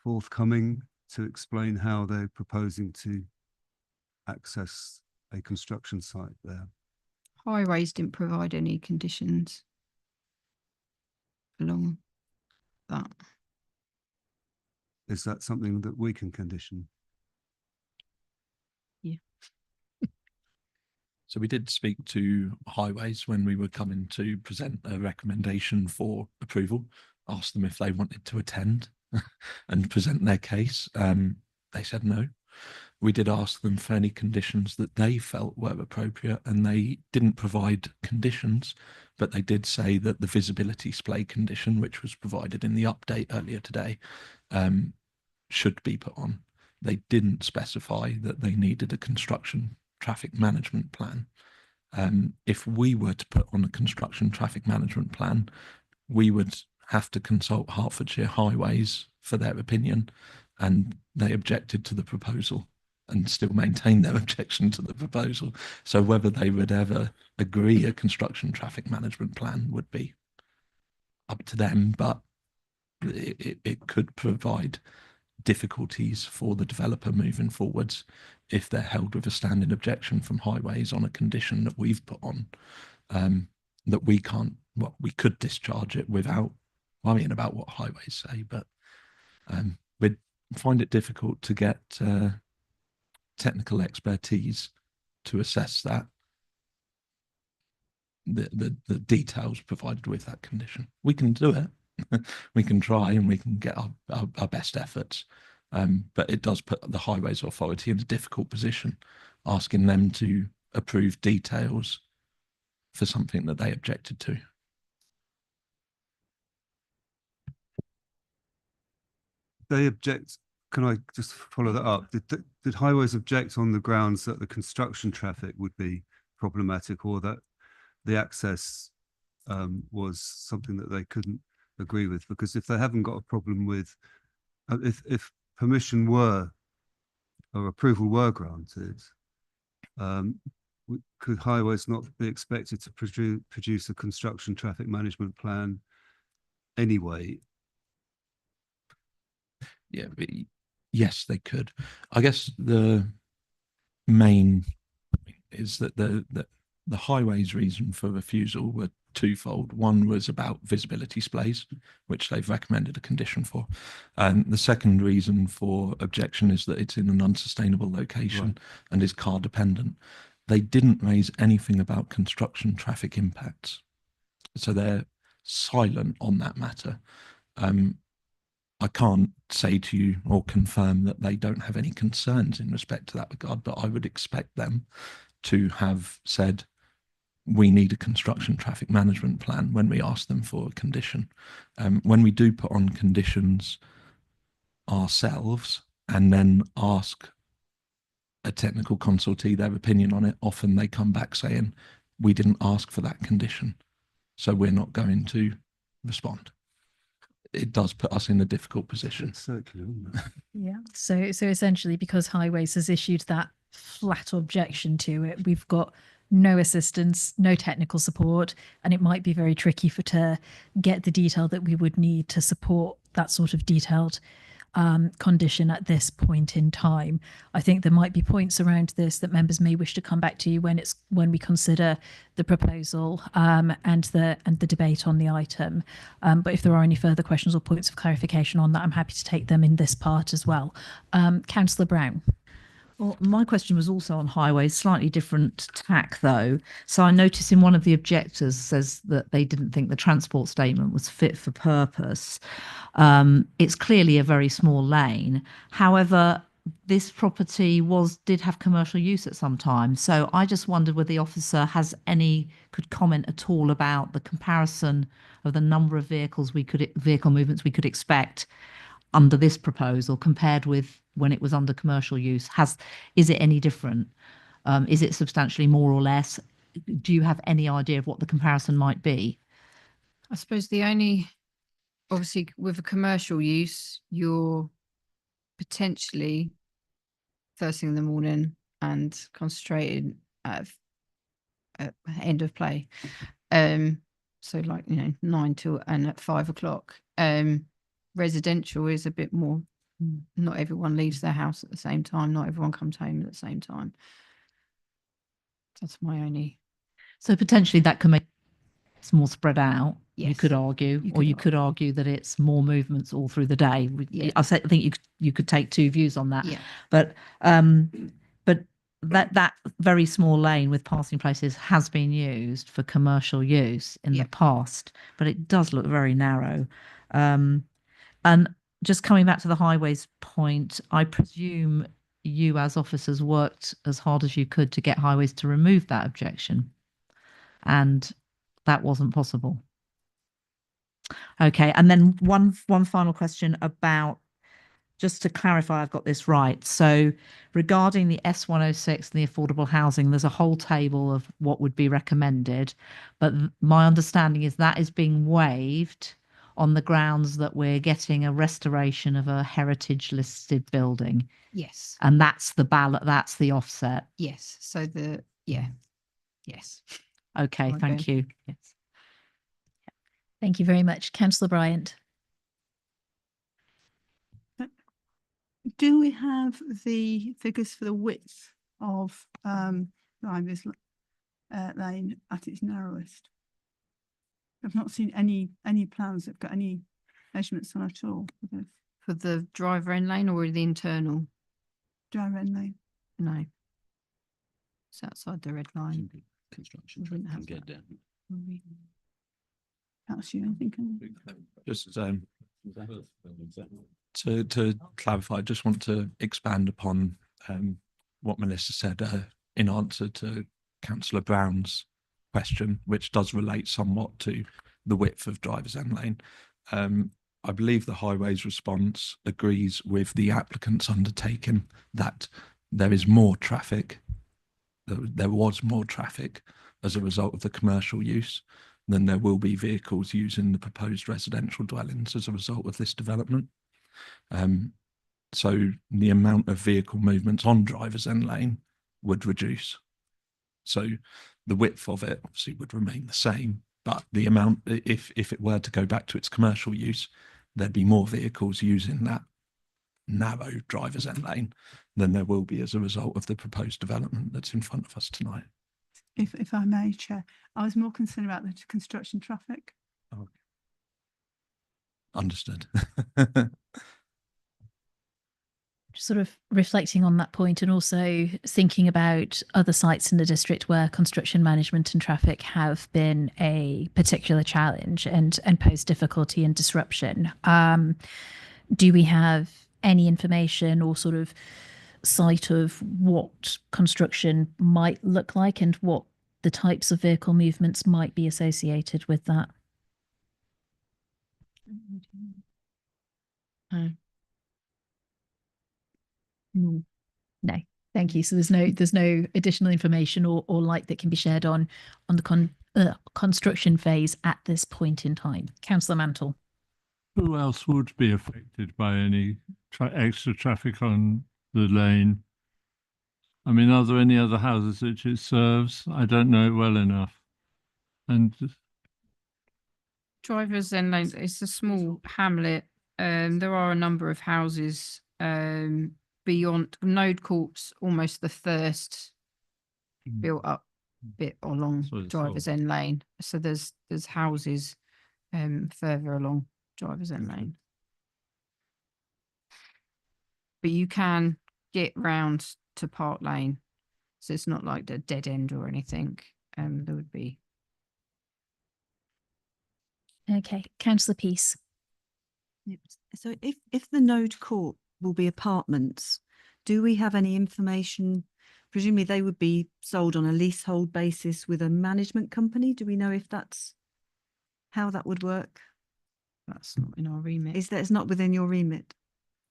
forthcoming to explain how they're proposing to access a construction site there. Highways didn't provide any conditions along that. Is that something that we can condition? So we did speak to Highways when we were coming to present a recommendation for approval, asked them if they wanted to attend and present their case. They said no. We did ask them for any conditions that they felt were appropriate, and they didn't provide conditions, but they did say that the visibility display condition, which was provided in the update earlier today, should be put on. They didn't specify that they needed a construction traffic management plan. If we were to put on a construction traffic management plan, we would have to consult Hertfordshire Highways for their opinion, and they objected to the proposal and still maintain their objection to the proposal. So whether they would ever agree a construction traffic management plan would be up to them, but it could provide difficulties for the developer moving forwards if they're held with a standing objection from Highways on a condition that we've put on, that we can't, well, we could discharge it without worrying about what Highways say, but we'd find it difficult to get technical expertise to assess that, the details provided with that condition. We can do it. We can try and we can get our best efforts, but it does put the Highways Authority in a difficult position, asking them to approve details for something that they objected to. They object. Can I just follow that up? Did Highways object on the grounds that the construction traffic would be problematic, or that the access was something that they couldn't agree with? Because if they haven't got a problem with, if permission were or approval were granted, could Highways not be expected to produce a construction traffic management plan anyway? Yeah, yes, they could. I guess the main is that the Highways' reason for refusal were twofold. One was about visibility displays, which they've recommended a condition for. And the second reason for objection is that it's in an unsustainable location and is car dependent. They didn't raise anything about construction traffic impacts. So they're silent on that matter. I can't say to you or confirm that they don't have any concerns in respect to that regard, but I would expect them to have said, we need a construction traffic management plan when we ask them for a condition. When we do put on conditions ourselves and then ask a technical consultee their opinion on it, often they come back saying, we didn't ask for that condition, so we're not going to respond. It does put us in a difficult position. Yeah. So essentially, because Highways has issued that flat objection to it, we've got no assistance, no technical support, and it might be very tricky to get the detail that we would need to support that sort of detailed condition at this point in time. I think there might be points around this that members may wish to come back to you when we consider the proposal and the debate on the item. But if there are any further questions or points of clarification on that, I'm happy to take them in this part as well. Councillor Brown. Well, my question was also on Highways, slightly different tack though. So I noticed in one of the objectors says that they didn't think the transport statement was fit for purpose. It's clearly a very small lane. However, this property did have commercial use at some time. So I just wondered whether the officer could comment at all about the comparison of the number of vehicle movements we could expect under this proposal compared with when it was under commercial use. Is it any different? Is it substantially more or less? Do you have any idea of what the comparison might be? I suppose obviously with a commercial use, you're potentially first thing in the morning and concentrated at end of play. So like, 9 till and at 5 o'clock. Residential is a bit more, not everyone leaves their house at the same time. Not everyone comes home at the same time. That's my only. So potentially that can make it more spread out. You Yes, could argue, you or could you could argue that it's more movements all through the day. I think you could take two views on that. Yeah. But that very small lane with passing places has been used for commercial use in the past, but it does look very narrow. And just coming back to the highways point, I presume you as officers worked as hard as you could to get highways to remove that objection, and that wasn't possible. Okay, and then one final question about, just to clarify I've got this right. So regarding the S106 and the affordable housing, there's a whole table of what would be recommended, but my understanding is that is being waived on the grounds that we're getting a restoration of a heritage listed building. Yes. And that's the ballot, that's the offset. Yes. So yes. Okay, thank you. Yes. Thank you very much. Councillor Bryant. Do we have the figures for the width of Drivers Lane at its narrowest? I've not seen any plans that've got any measurements on at all For the driver end lane or the internal? driver end lane. No. It's outside the red line. Construction We wouldn't can have get that. down. Can't see anything. Just to clarify, I just want to expand upon what Melissa said in answer to Councillor Brown's question, which does relate somewhat to the width of Drivers End Lane. I believe the Highways response agrees with the applicant's undertaking that there is more traffic, there was more traffic as a result of the commercial use than there will be vehicles using the proposed residential dwellings as a result of this development. So the amount of vehicle movements on Drivers End Lane would reduce. So the width of it obviously would remain the same, but the amount, if it were to go back to its commercial use, there'd be more vehicles using that narrow Drivers End Lane than there will be as a result of the proposed development that's in front of us tonight. If I may, Chair, I was more concerned about the construction traffic. Okay. Understood. Sort of reflecting on that point and also thinking about other sites in the district where construction management and traffic have been a particular challenge and pose difficulty and disruption. Do we have any information or sort of sight of what construction might look like and what the types of vehicle movements might be associated with that? No, thank you. So there's no additional information or light that can be shared on the construction phase at this point in time. Councillor Mantle. Who else would be affected by any extra traffic on the lane? I mean, are there any other houses which it serves? I don't know it well enough. And Drivers End Lane, it's a small hamlet. There are a number of houses beyond Node Court's almost the first built up bit along Drivers End Lane. So there's houses further along Drivers End Lane. But you can get round to Park Lane. So it's not like the dead end or anything. There would be. Okay, Councillor Peace. Yep. So if the Node Court will be apartments, do we have any information? Presumably they would be sold on a leasehold basis with a management company. Do we know if that's how that would work? That's not in our remit. It's not within your remit.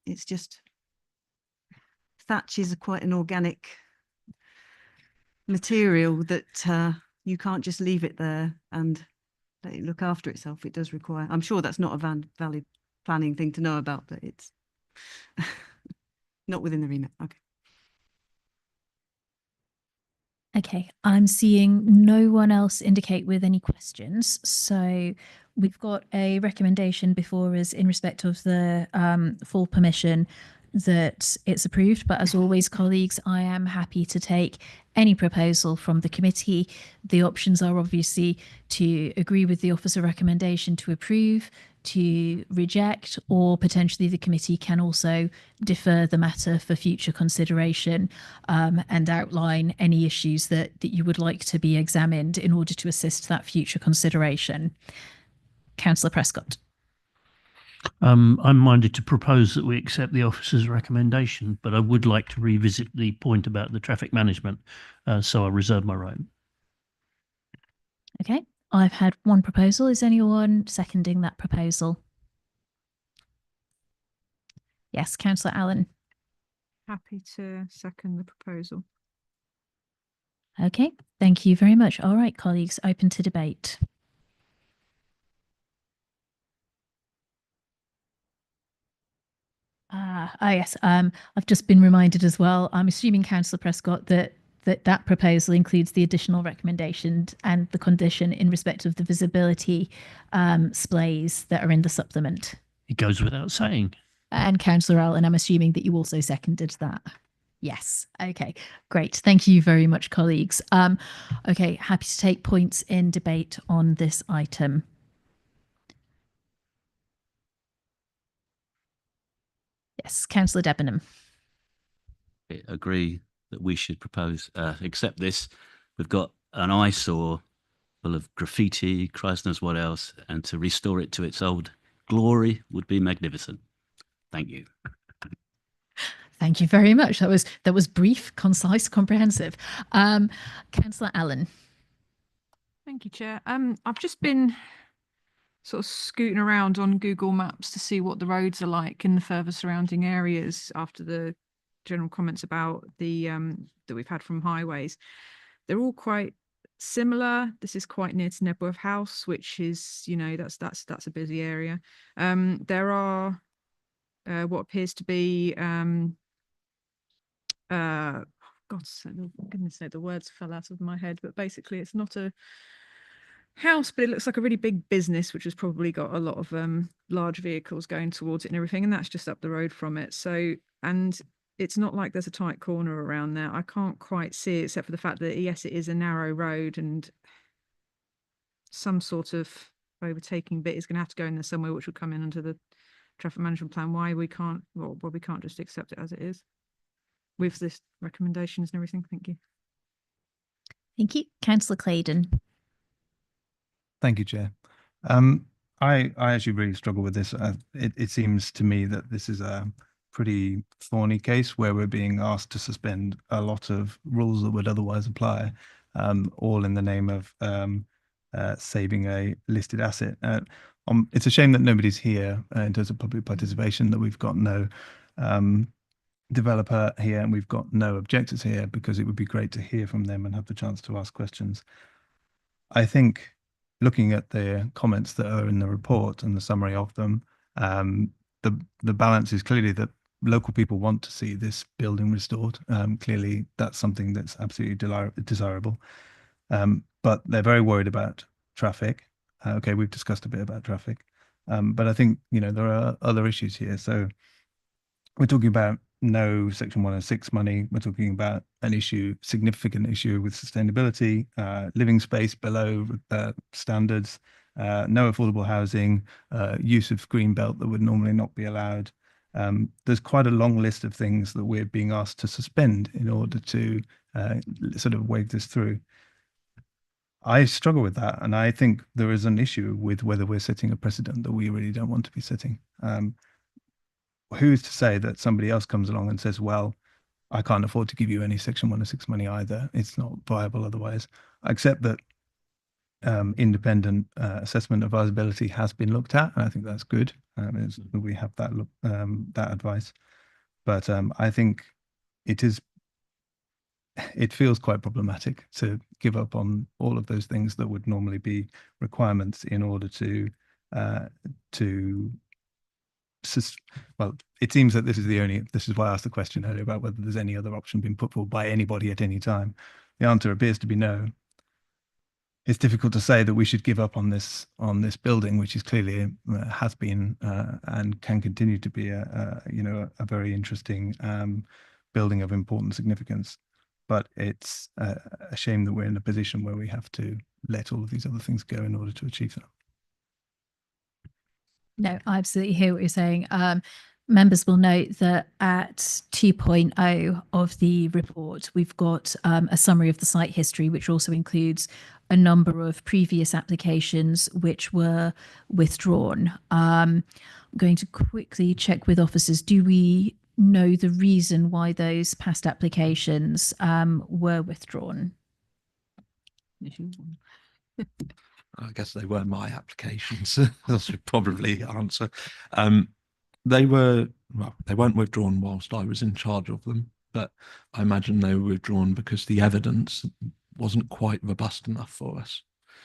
It's just thatch is quite an organic material that you can't just leave it there and let it look after itself. It does require, I'm sure that's not a valid planning thing to know about, but it's not within the remit. Okay. Okay, I'm seeing no one else indicate with any questions. So we've got a recommendation before us in respect of the full permission that it's approved. But as always, colleagues, I am happy to take any proposal from the committee. The options are obviously to agree with the officer recommendation to approve, to reject, or potentially the committee can also defer the matter for future consideration and outline any issues that you would like to be examined in order to assist that future consideration. Councillor Prescott. I'm minded to propose that we accept the officer's recommendation, but I would like to revisit the point about the traffic management, so I reserve my right. Okay, I've had one proposal. Is anyone seconding that proposal? Yes, Councillor Allen. Happy to second the proposal. Okay, thank you very much. All right, colleagues, open to debate. Yes, I've just been reminded as well. I'm assuming, Councillor Prescott, that proposal includes the additional recommendation and the condition in respect of the visibility splays that are in the supplement. It goes without saying. And Councillor Allen, I'm assuming that you also seconded that. Yes. Okay, great. Thank you very much, colleagues. Okay, happy to take points in debate on this item. Yes, Councillor Debenham. I agree that we should accept this. We've got an eyesore full of graffiti, Christ knows what else, and to restore it to its old glory would be magnificent. Thank you. Thank you very much. That was brief, concise, comprehensive. Councillor Allen. Thank you, Chair. I've just been sort of scooting around on Google Maps to see what the roads are like in the further surrounding areas after the general comments about the that we've had from highways. They're all quite similar. This is quite near to Nebworth House, which is, you know, that's a busy area. There are what appears to be goodness sake, the words fell out of my head, but basically it's not a house, but it looks like a really big business, which has probably got a lot of large vehicles going towards it and everything, and that's just up the road from it. So, and it's not like there's a tight corner around there. I can't quite see it, except for the fact that, yes, it is a narrow road and some sort of overtaking bit is going to have to go in there somewhere, which will come in under the traffic management plan. Why we can't, well, we can't just accept it as it is with this recommendations and everything. Thank you. Thank you. Councillor Claydon. Thank you, Chair. I actually really struggle with this. It seems to me that this is a pretty thorny case where we're being asked to suspend a lot of rules that would otherwise apply, all in the name of saving a listed asset. It's a shame that nobody's here in terms of public participation, that we've got no developer here and we've got no objectors here, because it would be great to hear from them and have the chance to ask questions. I think looking at the comments that are in the report and the summary of them, the balance is clearly that local people want to see this building restored. Clearly, that's something that's absolutely desirable. But they're very worried about traffic. Okay, we've discussed a bit about traffic. But I think, you know, there are other issues here. So we're talking about no Section 106 money. We're talking about an issue, significant issue with sustainability, living space below standards, no affordable housing, use of green belt that would normally not be allowed. There's quite a long list of things that we're being asked to suspend in order to sort of wave this through. I struggle with that, and I think there is an issue with whether we're setting a precedent that we really don't want to be setting. Who's to say that somebody else comes along and says, well, I can't afford to give you any Section 106 money either. It's not viable otherwise. I accept that independent assessment of viability has been looked at, and I think that's good. We have that that advice, but I think it feels quite problematic to give up on all of those things that would normally be requirements in order to well, it seems that this is why I asked the question earlier about whether there's any other option being put forward by anybody at any time. The answer appears to be no. It's difficult to say that we should give up on this building, which is clearly has been and can continue to be a very interesting building of important significance. but it's a shame that we're in a position where we have to let all of these other things go in order to achieve that. No, I absolutely hear what you're saying. Members will note that at 2.0 of the report, we've got a summary of the site history, which also includes a number of previous applications which were withdrawn. I'm going to quickly check with officers. Do we know the reason why those past applications were withdrawn? I guess they were my applications. I should probably answer. They weren't withdrawn whilst I was in charge of them, but I imagine they were withdrawn because the evidence wasn't quite robust enough for us.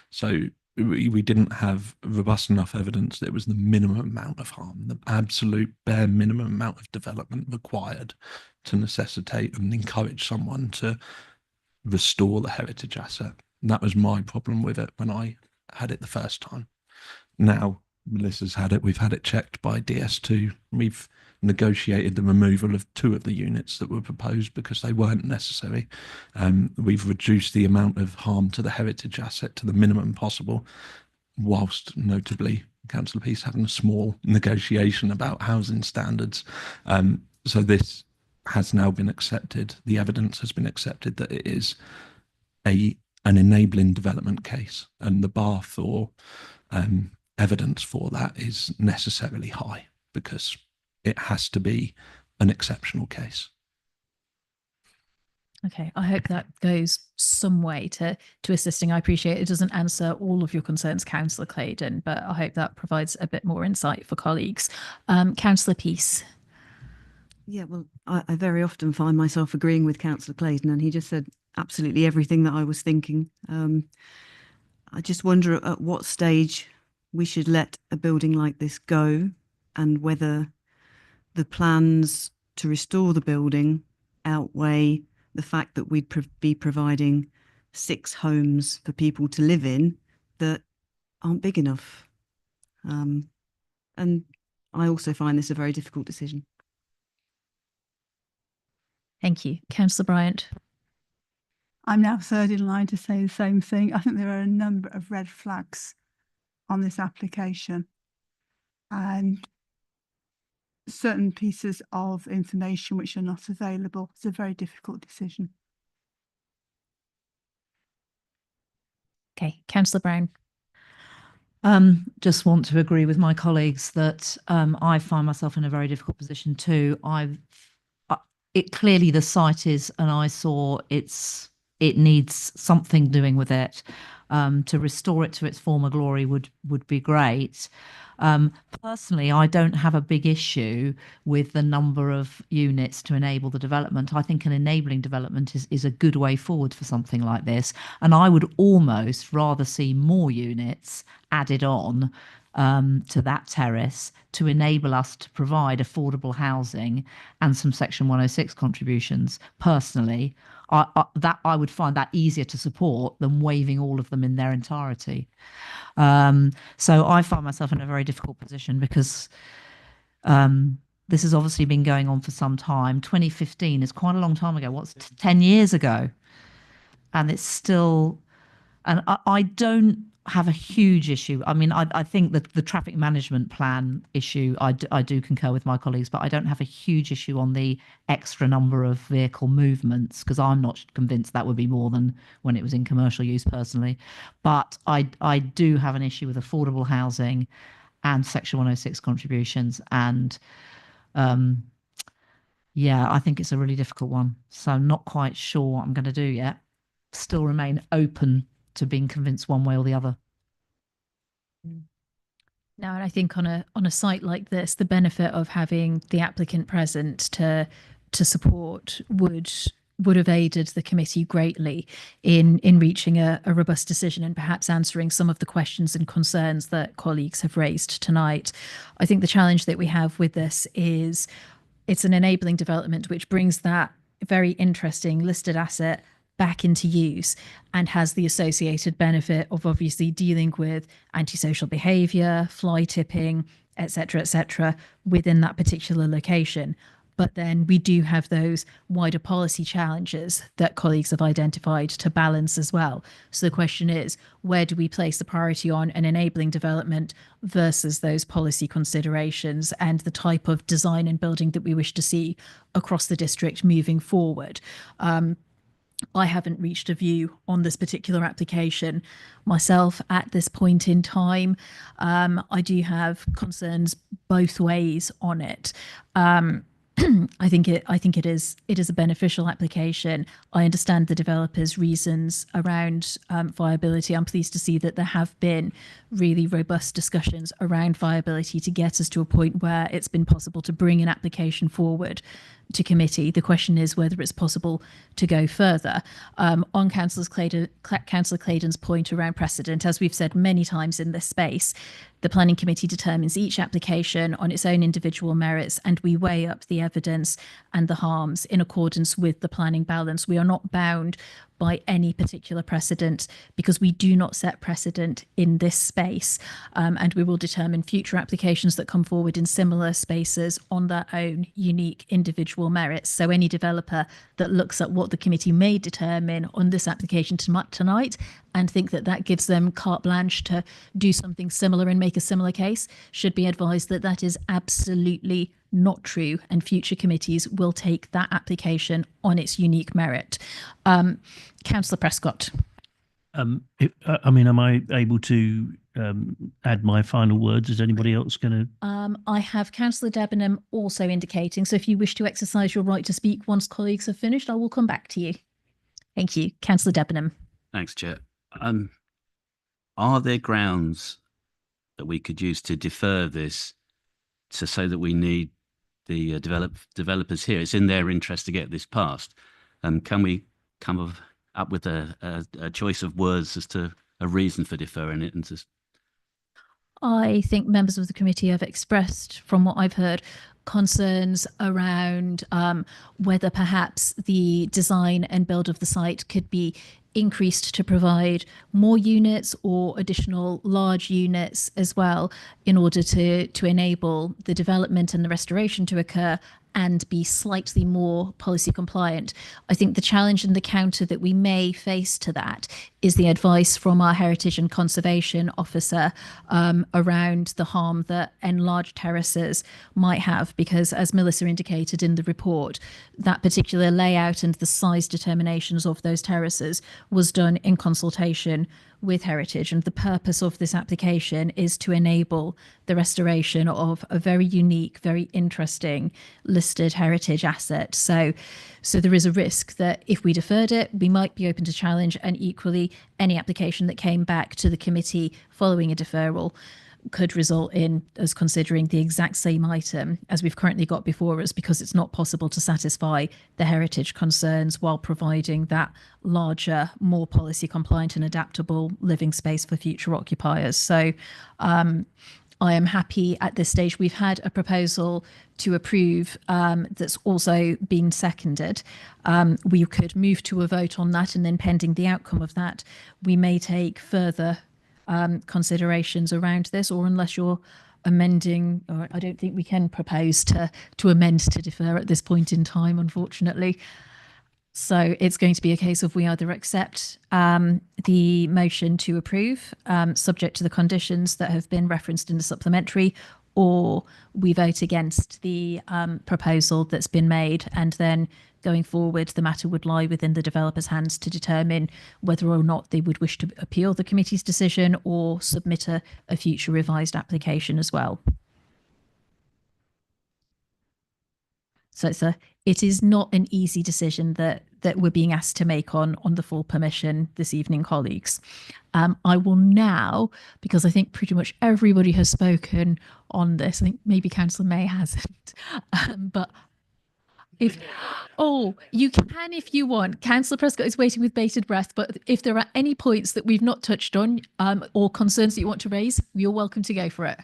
So we didn't have robust enough evidence that it was the minimum amount of harm, the absolute bare minimum amount of development required to necessitate and encourage someone to restore the heritage asset. And that was my problem with it when I had it the first time. Now Melissa's had it, we've had it checked by DS2. We've negotiated the removal of 2 of the units that were proposed because they weren't necessary. We've reduced the amount of harm to the heritage asset to the minimum possible, whilst notably Councillor Peace having a small negotiation about housing standards. So this has now been accepted. The evidence has been accepted that it is an enabling development case, and the bar for evidence for that is necessarily high because it has to be an exceptional case. Okay, I hope that goes some way to assisting. I appreciate it doesn't answer all of your concerns, Councillor Claydon, but I hope that provides a bit more insight for colleagues. Councillor Peace. Yeah, well, I very often find myself agreeing with Councillor Claydon, and he just said absolutely everything that I was thinking. I just wonder at what stage we should let a building like this go, and whether the plans to restore the building outweigh the fact that we'd be providing 6 homes for people to live in that aren't big enough. And I also find this a very difficult decision. Thank you. Councillor Bryant. I'm now third in line to say the same thing. I think there are a number of red flags on this application, and certain pieces of information which are not available. It's a very difficult decision. Okay, Councillor Brown. Just want to agree with my colleagues that I find myself in a very difficult position too. It clearly the site is an eyesore. It needs something doing with it. To restore it to its former glory would be great. Personally, I don't have a big issue with the number of units to enable the development. I think an enabling development is a good way forward for something like this. And I would almost rather see more units added on to that terrace to enable us to provide affordable housing and some Section 106 contributions. Personally, I would find that easier to support than waiving all of them in their entirety. So I find myself in a very difficult position because this has obviously been going on for some time. 2015 is quite a long time ago. What's 10 years ago? And it's still, and I don't have a huge issue. I mean, I think that the traffic management plan issue, I do concur with my colleagues, but I don't have a huge issue on the extra number of vehicle movements because I'm not convinced that would be more than when it was in commercial use personally. But I do have an issue with affordable housing and Section 106 contributions. And yeah, I think it's a really difficult one. So I'm not quite sure what I'm going to do yet. Still remain open to being convinced one way or the other. Now, and I think on a site like this, the benefit of having the applicant present to support would have aided the committee greatly in reaching a robust decision and perhaps answering some of the questions and concerns that colleagues have raised tonight. I think the challenge that we have with this is it's an enabling development which brings that very interesting listed asset back into use and has the associated benefit of obviously dealing with antisocial behaviour, fly tipping, etc., within that particular location. But then we do have those wider policy challenges that colleagues have identified to balance as well. So the question is, where do we place the priority on an enabling development versus those policy considerations and the type of design and building that we wish to see across the district moving forward? I haven't reached a view on this particular application myself at this point in time. I do have concerns both ways on it. I think it is a beneficial application. I understand the developers' reasons around viability. I'm pleased to see that there have been really robust discussions around viability to get us to a point where it's been possible to bring an application forward to committee. The question is whether it's possible to go further. On Councillor Claydon's point around precedent, as we've said many times in this space, the Planning Committee determines each application on its own individual merits, and we weigh up the evidence and the harms in accordance with the planning balance. We are not bound by any particular precedent because we do not set precedent in this space, and we will determine future applications that come forward in similar spaces on their own unique individual merits. So any developer that looks at what the committee may determine on this application tonight and think that that gives them carte blanche to do something similar and make a similar case should be advised that that is absolutely not true, and future committees will take that application on its unique merit. Councillor Prescott. Am I able to add my final words? Is anybody else going to? I have Councillor Debenham also indicating, so if you wish to exercise your right to speak once colleagues have finished, I will come back to you. Thank you. Councillor Debenham. Thanks, Chair. Are there grounds that we could use to defer this to say that we need the developers here? It's in their interest to get this passed. Can we come up with a choice of words as to a reason for deferring it? And I think members of the committee have expressed, from what I've heard, concerns around whether perhaps the design and build of the site could be increased to provide more units or additional large units as well in order to enable the development and the restoration to occur and be slightly more policy compliant. I think the challenge and the counter that we may face to that is the advice from our Heritage and Conservation Officer around the harm that enlarged terraces might have, because as Melissa indicated in the report, that particular layout and the size determinations of those terraces was done in consultation with Heritage, and the purpose of this application is to enable the restoration of a very unique, very interesting listed heritage asset. So there is a risk that if we deferred it, we might be open to challenge, and equally any application that came back to the committee following a deferral could result in us considering the exact same item as we've currently got before us, because it's not possible to satisfy the heritage concerns while providing that larger, more policy compliant and adaptable living space for future occupiers. So I am happy at this stage. We've had a proposal to approve that's also been seconded. We could move to a vote on that, and then pending the outcome of that, we may take further considerations around this, or unless you're amending, or I don't think we can propose to amend to defer at this point in time, unfortunately. So it's going to be a case of we either accept the motion to approve, subject to the conditions that have been referenced in the supplementary, or we vote against the proposal that's been made, and then going forward, the matter would lie within the developer's hands to determine whether or not they would wish to appeal the committee's decision or submit a future revised application as well. So it is not an easy decision that we're being asked to make on the full permission this evening, colleagues. I will now, because I think pretty much everybody has spoken on this, I think maybe Councillor May hasn't, but you can if you want. Councillor Prescott is waiting with bated breath, but if there are any points that we've not touched on or concerns that you want to raise, you're welcome to go for it.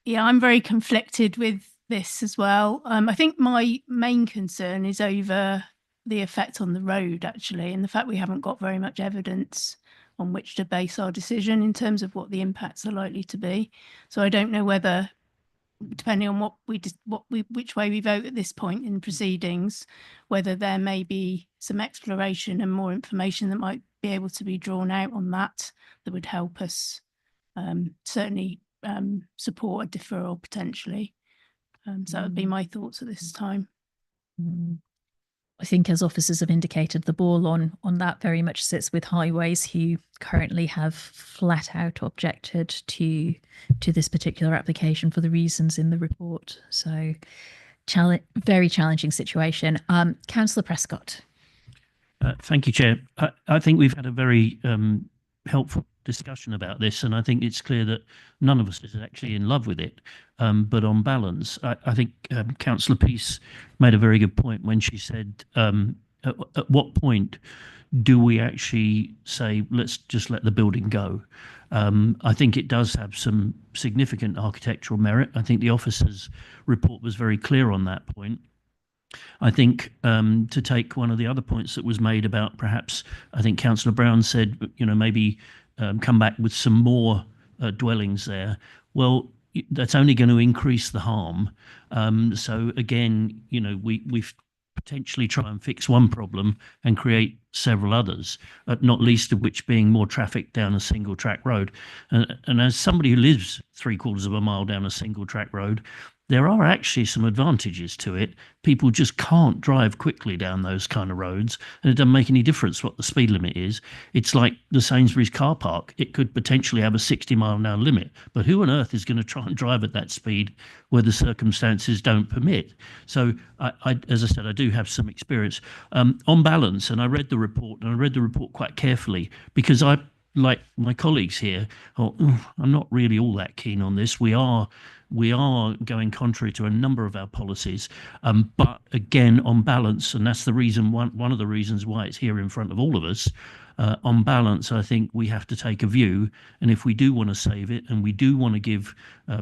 Yeah, I'm very conflicted with this as well. I think my main concern is over the effect on the road, actually, and the fact we haven't got very much evidence on which to base our decision in terms of what the impacts are likely to be. So I don't know whether depending on which way we vote at this point in proceedings, whether there may be some exploration and more information that might be able to be drawn out on that would help us certainly support a deferral potentially. So that would be my thoughts at this time. I think, as officers have indicated, the ball on that very much sits with Highways, who currently have flat out objected to this particular application for the reasons in the report. So, very challenging situation. Councillor Prescott. Thank you, Chair. I think we've had a very helpful discussion about this, and I think it's clear that none of us is actually in love with it. But on balance, I think Councillor Peace made a very good point when she said, at what point do we actually say, let's just let the building go? I think it does have some significant architectural merit. I think the officer's report was very clear on that point. I think to take one of the other points that was made about perhaps, I think Councillor Brown said, maybe come back with some more dwellings there. Well, that's only going to increase the harm. So again, we've potentially try and fix one problem and create several others, not least of which being more traffic down a single track road. And as somebody who lives 3/4 of a mile down a single track road, there are actually some advantages to it. People just can't drive quickly down those kind of roads, and it doesn't make any difference what the speed limit is. It's like the Sainsbury's car park. It could potentially have a 60-mile-an-hour limit, but who on earth is going to try and drive at that speed where the circumstances don't permit? So, as I said, I do have some experience. On balance, and I read the report, and I read the report quite carefully, because I, like my colleagues here, I'm not really all that keen on this. We are going contrary to a number of our policies, but again, on balance, and that's the reason, one of the reasons why it's here in front of all of us, on balance, I think we have to take a view, and if we do want to save it, and we do want to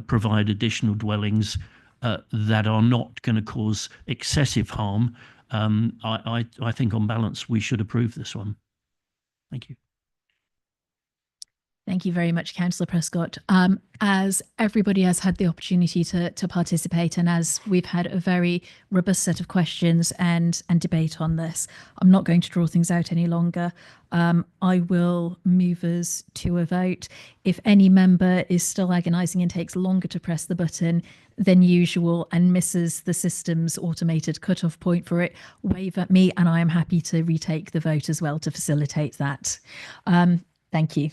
provide additional dwellings that are not going to cause excessive harm, I think on balance we should approve this one. Thank you. Thank you very much, Councillor Prescott. As everybody has had the opportunity to participate, and as we've had a very robust set of questions and debate on this, I'm not going to draw things out any longer. I will move us to a vote. If any member is still agonising and takes longer to press the button than usual and misses the system's automated cut-off point for it, wave at me, and I am happy to retake the vote as well to facilitate that. Thank you.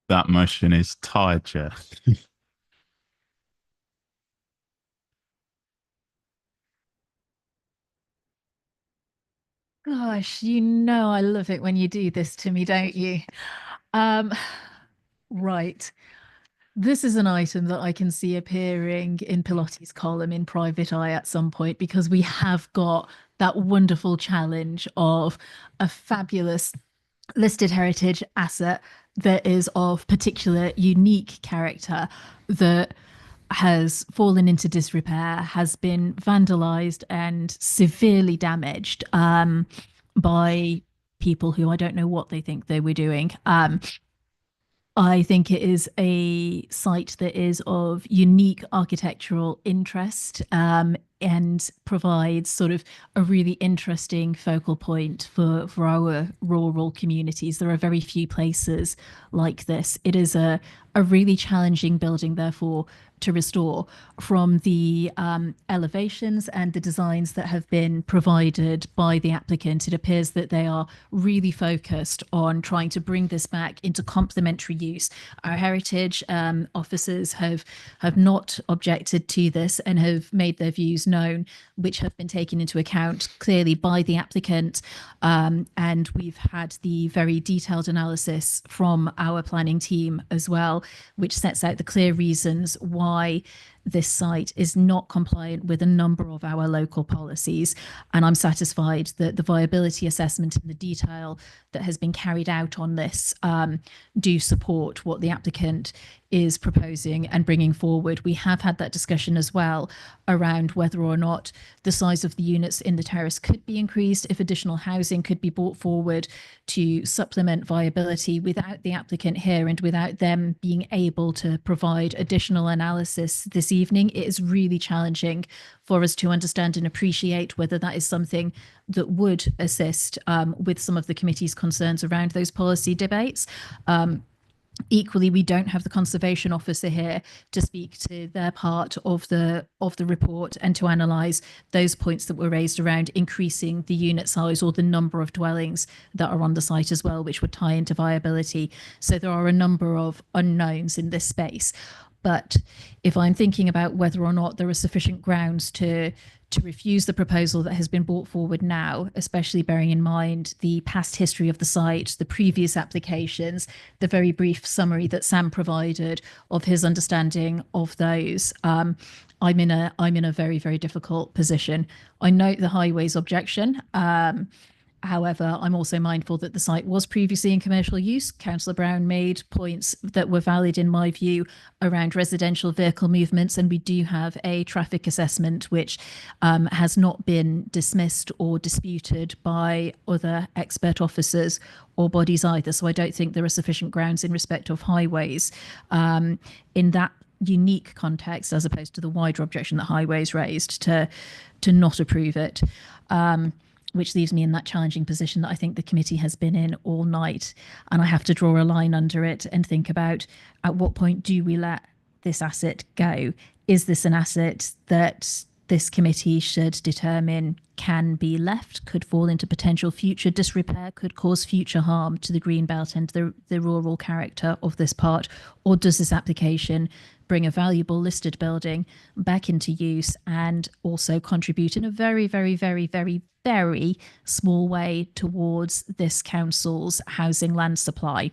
That motion is tied, Chair. Gosh, I love it when you do this to me, don't you? Right. This is an item that I can see appearing in Pilotti's column in Private Eye at some point, because we have got that wonderful challenge of a fabulous listed heritage asset that is of particular unique character that has fallen into disrepair, has been vandalized and severely damaged by people who I don't know what they think they were doing. I think it is a site that is of unique architectural interest and provides sort of a really interesting focal point for our rural communities. There are very few places like this. It is a really challenging building, therefore, to restore. From the elevations and the designs that have been provided by the applicant, it appears that they are really focused on trying to bring this back into complementary use. Our heritage officers have not objected to this and have made their views known, which have been taken into account clearly by the applicant. And we've had the very detailed analysis from our planning team as well, which sets out the clear reasons why this site is not compliant with a number of our local policies. And I'm satisfied that the viability assessment and the detail that has been carried out on this do support what the applicant is proposing and bringing forward. We have had that discussion as well around whether or not the size of the units in the terrace could be increased, if additional housing could be brought forward to supplement viability without the applicant here and without them being able to provide additional analysis this evening. It is really challenging for us to understand and appreciate whether that is something that would assist with some of the committee's concerns around those policy debates. Equally, we don't have the conservation officer here to speak to their part of the report and to analyse those points that were raised around increasing the unit size or the number of dwellings that are on the site as well, which would tie into viability. So there are a number of unknowns in this space. But if I'm thinking about whether or not there are sufficient grounds to refuse the proposal that has been brought forward now, especially bearing in mind the past history of the site, the previous applications, the very brief summary that Sam provided of his understanding of those, I'm in a very, very difficult position. I note the highways objection. However, I'm also mindful that the site was previously in commercial use. Councillor Brown made points that were valid in my view around residential vehicle movements, and we do have a traffic assessment which has not been dismissed or disputed by other expert officers or bodies either. So I don't think there are sufficient grounds in respect of highways in that unique context, as opposed to the wider objection that highways raised to not approve it. Which leaves me in that challenging position that I think the committee has been in all night. And I have to draw a line under it and think about at what point do we let this asset go? Is this an asset that this committee should determine can be left, could fall into potential future disrepair, could cause future harm to the green belt and the rural character of this part? Or does this application bring a valuable listed building back into use and also contribute in a very, very, very, very, very small way towards this council's housing land supply?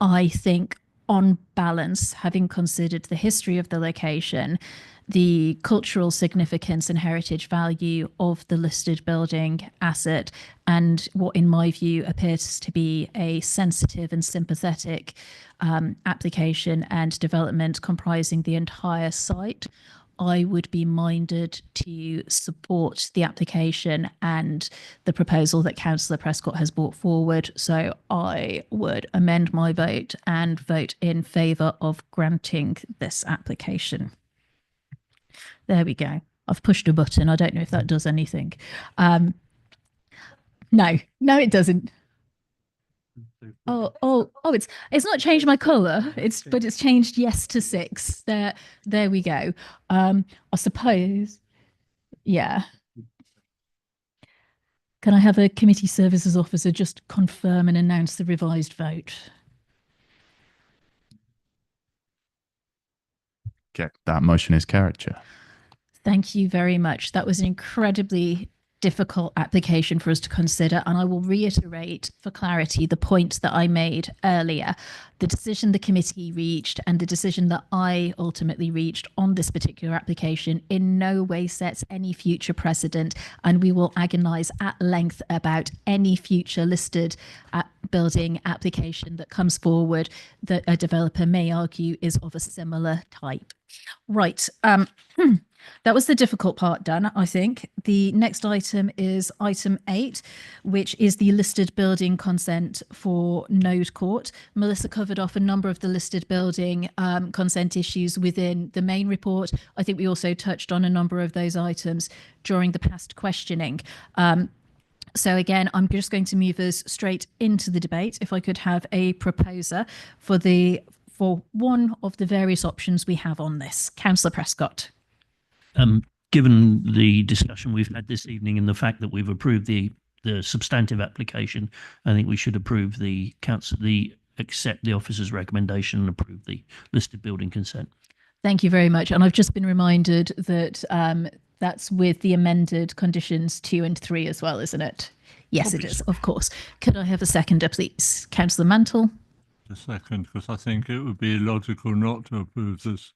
I think on balance, having considered the history of the location, the cultural significance and heritage value of the listed building asset, and what in my view appears to be a sensitive and sympathetic application and development comprising the entire site, I would be minded to support the application and the proposal that Councillor Prescott has brought forward. So I would amend my vote and vote in favour of granting this application. There we go. I've pushed a button. I don't know if that does anything. No, it doesn't. Oh! It's not changed my colour. But it's changed yes to 6. There we go. I suppose. Yeah. Can I have a committee services officer just confirm and announce the revised vote? Okay, that motion is carried, Chair. Thank you very much. That was an incredibly difficult application for us to consider, and I will reiterate for clarity the point that I made earlier. The decision the committee reached and the decision that I ultimately reached on this particular application in no way sets any future precedent, and we will agonise at length about any future listed building application that comes forward that a developer may argue is of a similar type. Right. That was the difficult part done, I think. The next item is item 8, which is the listed building consent for Node Court. Melissa covered off a number of the listed building consent issues within the main report. I think we also touched on a number of those items during the past questioning. So again, I'm just going to move us straight into the debate. If I could have a proposer for one of the various options we have on this. Councillor Prescott. Given the discussion we've had this evening and the fact that we've approved the substantive application, I think we should approve accept the officer's recommendation and approve the listed building consent. Thank you very much. And I've just been reminded that that's with the amended conditions 2 and 3 as well, isn't it? Yes, Obviously. It is, of course. Could I have a seconder, please? Councillor Mantle. A second, because I think it would be illogical not to approve this.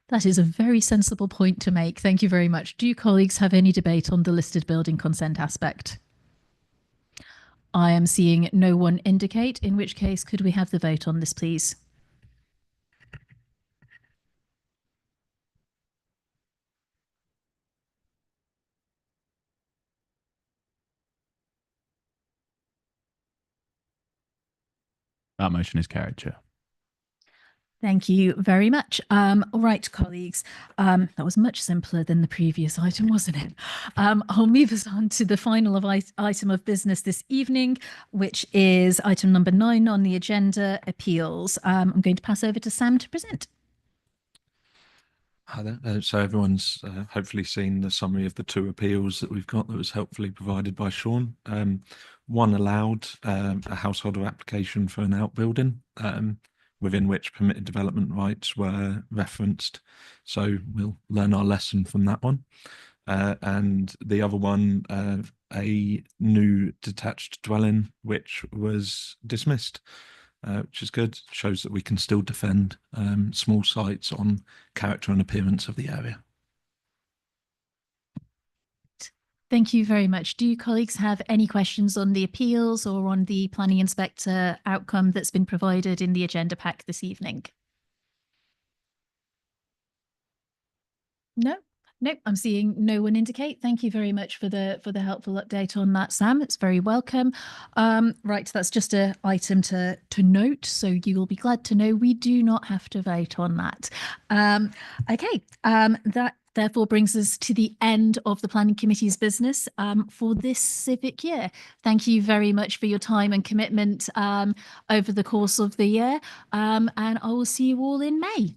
That is a very sensible point to make. Thank you very much. Do you colleagues have any debate on the listed building consent aspect? I am seeing no one indicate, in which case could we have the vote on this, please? That motion is carried, Chair. Thank you very much. Right, colleagues, that was much simpler than the previous item, wasn't it? I'll move us on to the final item of business this evening, which is item number 9 on the agenda, appeals. I'm going to pass over to Sam to present. Hi there. So everyone's hopefully seen the summary of the 2 appeals that we've got that was helpfully provided by Sean. One allowed a householder application for an outbuilding, within which permitted development rights were referenced. So we'll learn our lesson from that one. And the other one, a new detached dwelling, which was dismissed, which is good. Shows that we can still defend small sites on character and appearance of the area. Thank you very much. Do you colleagues have any questions on the appeals or on the planning inspector outcome that's been provided in the agenda pack this evening? No, I'm seeing no one indicate. Thank you very much for the helpful update on that, Sam. It's very welcome. Right, that's just an item to note. So you will be glad to know we do not have to vote on that. Okay, that therefore brings us to the end of the Planning Committee's business for this civic year. Thank you very much for your time and commitment over the course of the year. And I will see you all in May.